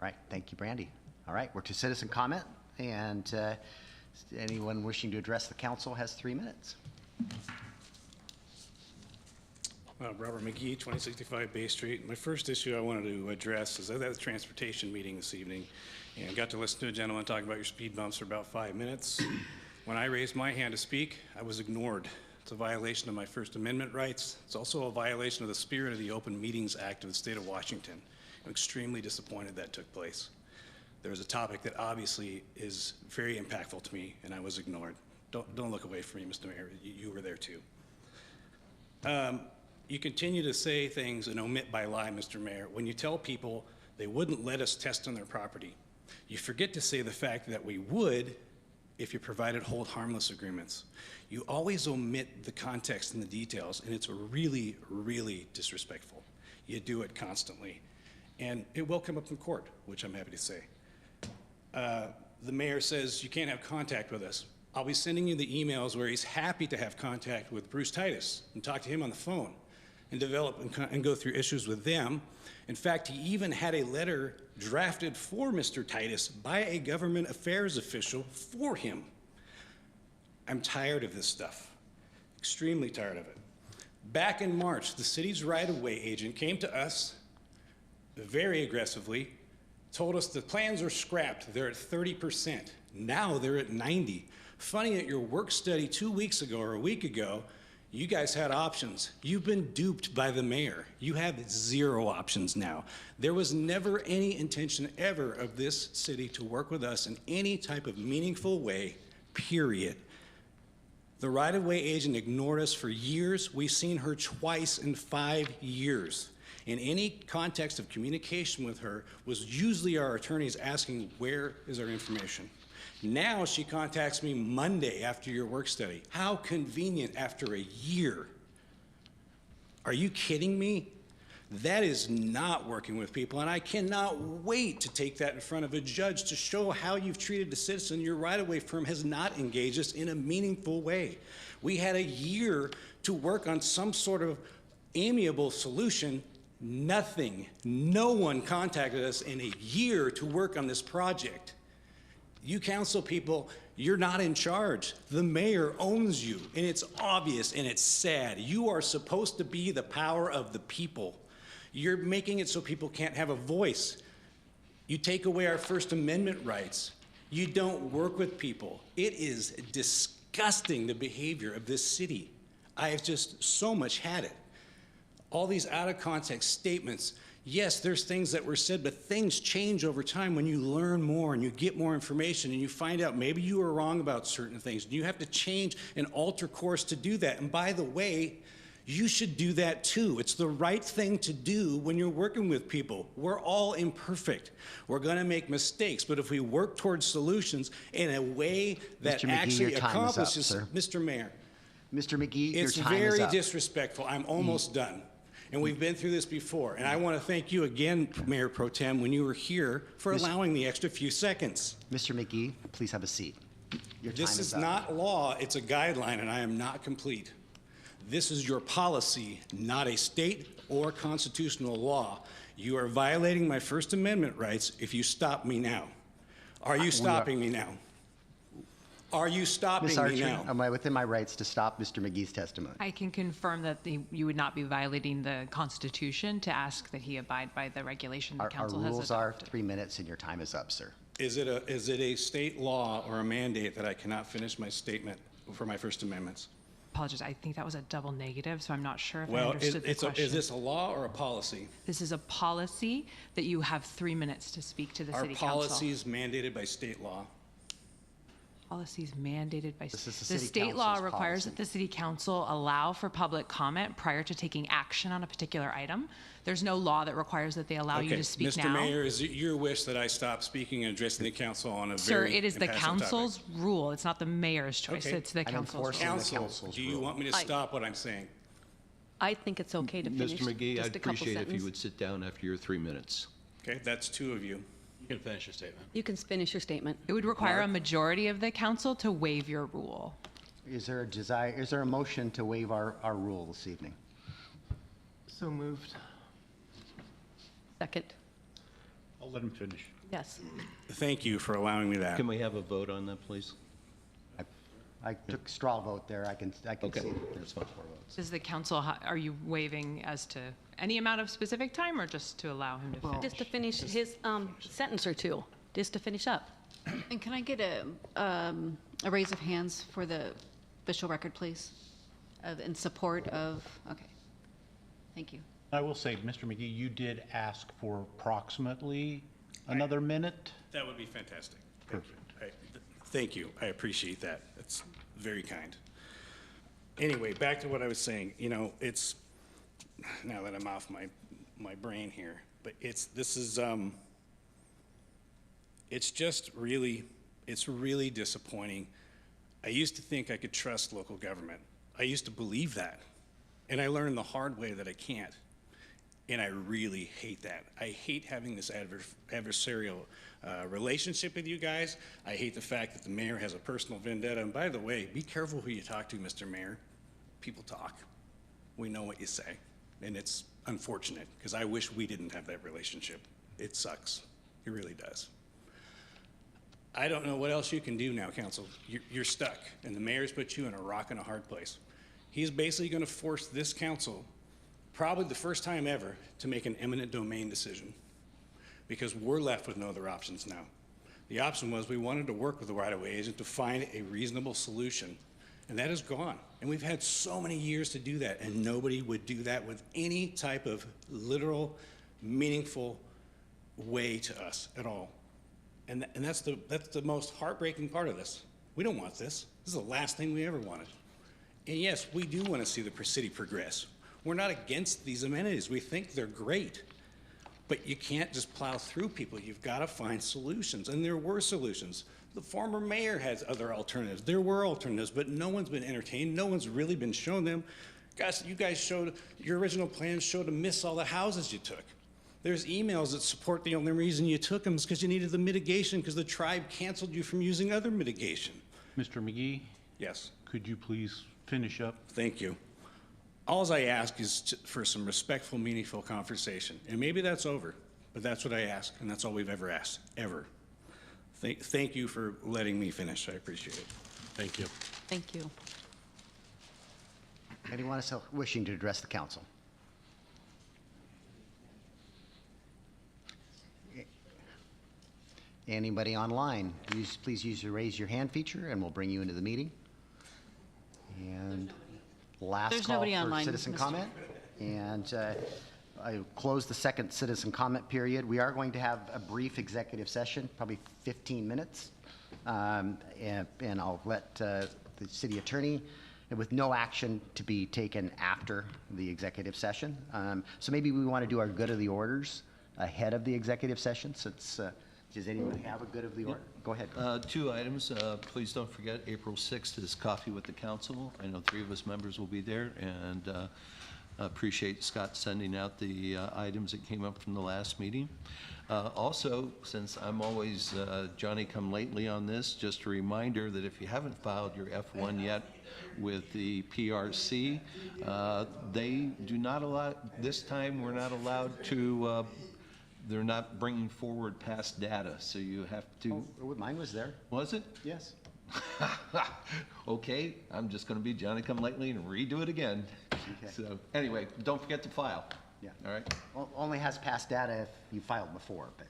All right, thank you, Brandy. All right, we're to citizen comment, and anyone wishing to address the council has 3 minutes. Robert McGee, 2065 Bay Street. My first issue I wanted to address is I was at the transportation meeting this evening and got to listen to a gentleman talk about your speed bumps for about 5 minutes. When I raised my hand to speak, I was ignored. It's a violation of my First Amendment rights. It's also a violation of the spirit of the Open Meetings Act of the state of Washington. I'm extremely disappointed that took place. There was a topic that obviously is very impactful to me, and I was ignored. Don't look away from me, Mr. Mayor. You were there too. You continue to say things and omit by lie, Mr. Mayor. When you tell people they wouldn't let us test on their property, you forget to say the fact that we would if you provided hold harmless agreements. You always omit the context and the details, and it's really, really disrespectful. You do it constantly. And it will come up in court, which I'm happy to say. The mayor says you can't have contact with us. I'll be sending you the emails where he's happy to have contact with Bruce Titus and talk to him on the phone and develop and go through issues with them. In fact, he even had a letter drafted for Mr. Titus by a government affairs official for him. I'm tired of this stuff, extremely tired of it. Back in March, the city's right-of-way agent came to us very aggressively, told us the plans are scrapped. They're at 30%. Now they're at 90%. Funny, at your work study 2 weeks ago or a week ago, you guys had options. You've been duped by the mayor. You have 0 options now. There was never any intention ever of this city to work with us in any type of meaningful way, period. The right-of-way agent ignored us for years. We've seen her twice in 5 years. In any context of communication with her was usually our attorneys asking, where is our information? Now she contacts me Monday after your work study. How convenient after a year. Are you kidding me? That is not working with people, and I cannot wait to take that in front of a judge to show how you've treated the citizen. Your right-of-way firm has not engaged us in a meaningful way. We had a year to work on some sort of amiable solution. Nothing. No one contacted us in a year to work on this project. You council people, you're not in charge. The mayor owns you, and it's obvious and it's sad. You are supposed to be the power of the people. You're making it so people can't have a voice. You take away our First Amendment rights. You don't work with people. It is disgusting, the behavior of this city. I have just so much had it. All these out of context statements. Yes, there's things that were said, but things change over time when you learn more and you get more information and you find out maybe you were wrong about certain things. You have to change and alter course to do that. And by the way, you should do that too. It's the right thing to do when you're working with people. We're all imperfect. We're gonna make mistakes, but if we work towards solutions in a way that Mr. McGee, actually your time accomplishes, is up, sir. Mr. Mayor, Mr. McGee, your it's time is very up. disrespectful. I'm almost done. And we've been through this before. And I want to thank you again, Mayor Pro Tem, when you were here for allowing the extra few seconds. Mr. McGee, please have a seat. Your time This is up. not law, it's a guideline, and I am not complete. This is your policy, not a state or constitutional law. You are violating my First Amendment rights if you stop me now. Are you stopping me now? Are you stopping Ms. me Archer, now? am I within my rights to stop Mr. McGee's testimony? I can confirm that you would not be violating the Constitution to ask that he abide by the regulation the Our council has rules are adopted. 3 minutes and your time is up, sir. Is it a state law or a mandate that I cannot finish my statement for my First Amendments? Apologies, I think that was a double negative, so I'm not sure if I Well, understood the question. is this a law or a policy? This is a policy that you have 3 minutes to speak to the Are city council. policies mandated by state law? Policies mandated by, This is the the city state law council's requires policy. that the city council allow for public comment prior to taking action on a particular item. There's no law that requires that they allow you Okay, to speak Mr. now. Mayor, is it your wish that I stop speaking and addressing the council on a Sir, very it is the impassioned topic? council's rule. It's not the mayor's choice. Okay. It's the council's rule. Council, do you want me to stop what I'm saying? I think it's okay to finish Mr. McGee, just I'd a couple appreciate it if you sentences. would sit down after your 3 minutes. Okay, that's 2 of you. You can finish your statement. You can finish your statement. It would require a majority of the council to waive your rule. Is there a desire, is there a motion to waive our rule this evening? So moved. Second. I'll let him finish. Yes. Thank you for allowing me that. Can we have a vote on that, please? I took straw vote there. I can Okay, see that that's there's fine. 4 votes. Does the council, are you waiving as to any amount of specific time or just to allow him to finish? Just to finish his sentence or two, just to finish up. And can I get a raise of hands for the official record, please? In support of, okay. Thank you. I will say, Mr. McGee, you did ask for approximately another minute. That would be fantastic. Perfect. Thank you. I appreciate that. That's very kind. Anyway, back to what I was saying. You know, it's, now that I'm off my brain here, but it's just really, it's really disappointing. I used to think I could trust local government. I used to believe that. And I learned the hard way that I can't. And I really hate that. I hate having this adversarial relationship with you guys. I hate the fact that the mayor has a personal vendetta. And by the way, be careful who you talk to, Mr. Mayor. People talk. We know what you say. And it's unfortunate, because I wish we didn't have that relationship. It sucks. It really does. I don't know what else you can do now, council. You're stuck, and the mayor's put you in a rock and a hard place. He's basically going to force this council, probably the first time ever, to make an eminent domain decision, because we're left with no other options now. The option was we wanted to work with the right-of-way agent to find a reasonable solution, and that is gone. And we've had so many years to do that, and nobody would do that with any type of literal, meaningful way to us at all. And that's the most heartbreaking part of this. We don't want this. This is the last thing we ever wanted. And yes, we do want to see the city progress. We're not against these amenities. We think they're great. But you can't just plow through people. You've got to find solutions. And there were solutions. The former mayor has other alternatives. There were alternatives, but no one's been entertained. No one's really been shown them. Guys, you guys showed, your original plans showed to miss all the houses you took. There's emails that support the only reason you took them is because you needed the mitigation because the tribe canceled you from using other mitigation. Mr. McGee? Yes. Could you please finish up? Thank you. All I ask is for some respectful, meaningful conversation. And maybe that's over, but that's what I ask, and that's all we've ever asked, ever. Thank you for letting me finish. I appreciate it. Thank you. Thank you. Anyone else wishing to address the council? Anybody online? Please use the raise your hand feature and we'll bring you into the meeting. And last There's call nobody for online, citizen Mr. comment. And I close the second citizen comment period. We are going to have a brief executive session, probably 15 minutes. And I'll let the city attorney, with no action to be taken after the executive session. So maybe we want to do our good of the orders ahead of the executive session, since, does anyone have a good of the order? Go ahead. 2 items. Please don't forget, April 6th is Coffee with the Council. I know 3 of us members will be there, and appreciate Scott sending out the items that came up from the last meeting. Also, since I'm always Johnny-come-lately on this, just a reminder that if you haven't filed your F1 yet with the PRC, they do not allow, this time we're not allowed to, they're not bringing forward past data, so you have to. Oh, mine was there. Was it? Yes. Okay, I'm just gonna be Johnny-come-lately and redo it again. Okay. So, anyway, don't forget to file. Yeah. All right? Only has past data if you filed before, but,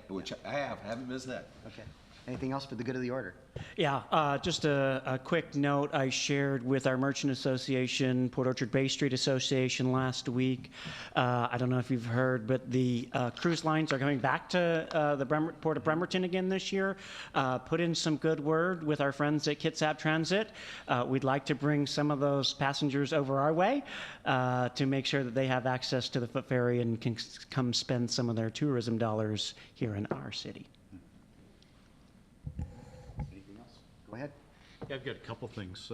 Which I haven't missed that. okay. Anything else for the good of the order? Yeah, just a quick note I shared with our Merchant Association, Port Orchard Bay Street Association last week. I don't know if you've heard, but the cruise lines are coming back to the Port of Bremerton again this year. Put in some good word with our friends at Kitsap Transit. We'd like to bring some of those passengers over our way to make sure that they have access to the foot ferry and can come spend some of their tourism dollars here in our city. Go ahead. Yeah, I've got a couple things.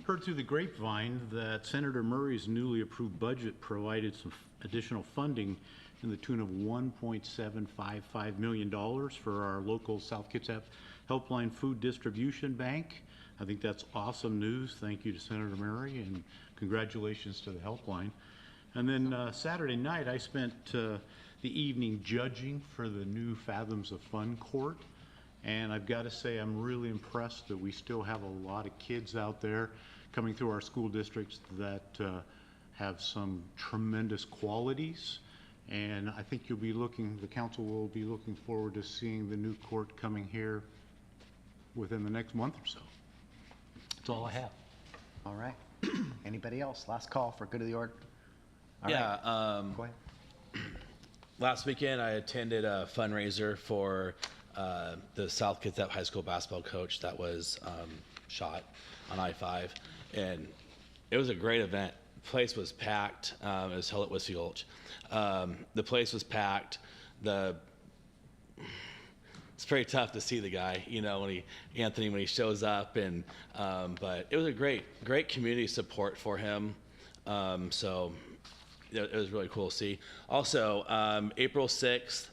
Heard through the grapevine that Senator Murray's newly approved budget provided some additional funding in the tune of $1.755 million for our local South Kitsap Helpline Food Distribution Bank. I think that's awesome news. Thank you to Senator Murray and congratulations to the helpline. And then Saturday night, I spent the evening judging for the new Fathoms of Fun court. And I've got to say, I'm really impressed that we still have a lot of kids out there coming through our school districts that have some tremendous qualities. And I think the council will be looking forward to seeing the new court coming here within the next month or so. That's all I have. All right. Anybody else? Last call for good of the order. All Yeah. right. Go ahead. Last weekend, I attended a fundraiser for the South Kitsap High School basketball coach that was shot on I-5, and it was a great event. The place was packed. It was held at Whiskey Gulch. The place was packed. It's pretty tough to see the guy, you know, when he shows up, and but it was a great community support for him. So it was really cool to see. Also, April 6th.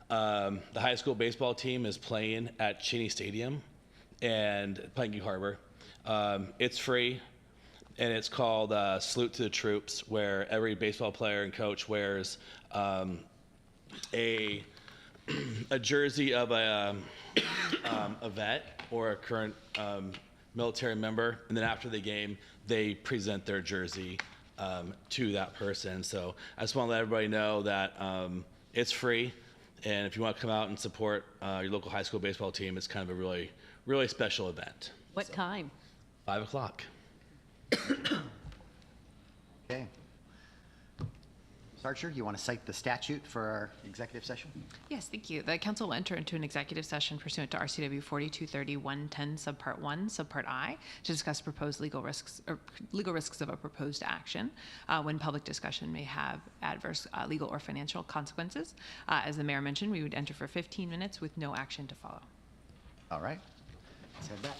The high school baseball team is playing at Cheney Stadium and playing Gig Harbor. It's free, and it's called Salute to the Troops, where every baseball player and coach wears a jersey of a vet or a current military member, and then after the game, they present their jersey to that person. So I just want to let everybody know that it's free. And if you want to come out and support your local high school baseball team, it's kind of a really, really special event. What time? 5 o'clock. Okay. Sarcher, you want to cite the statute for our executive session? Yes, thank you. The council will enter into an executive session pursuant to RCW 4230-110 subpart 1, subpart I, to discuss proposed legal risks of a proposed action when public discussion may have adverse legal or financial consequences. As the mayor mentioned, we would enter for 15 minutes with no action to follow. All right. Let's have that.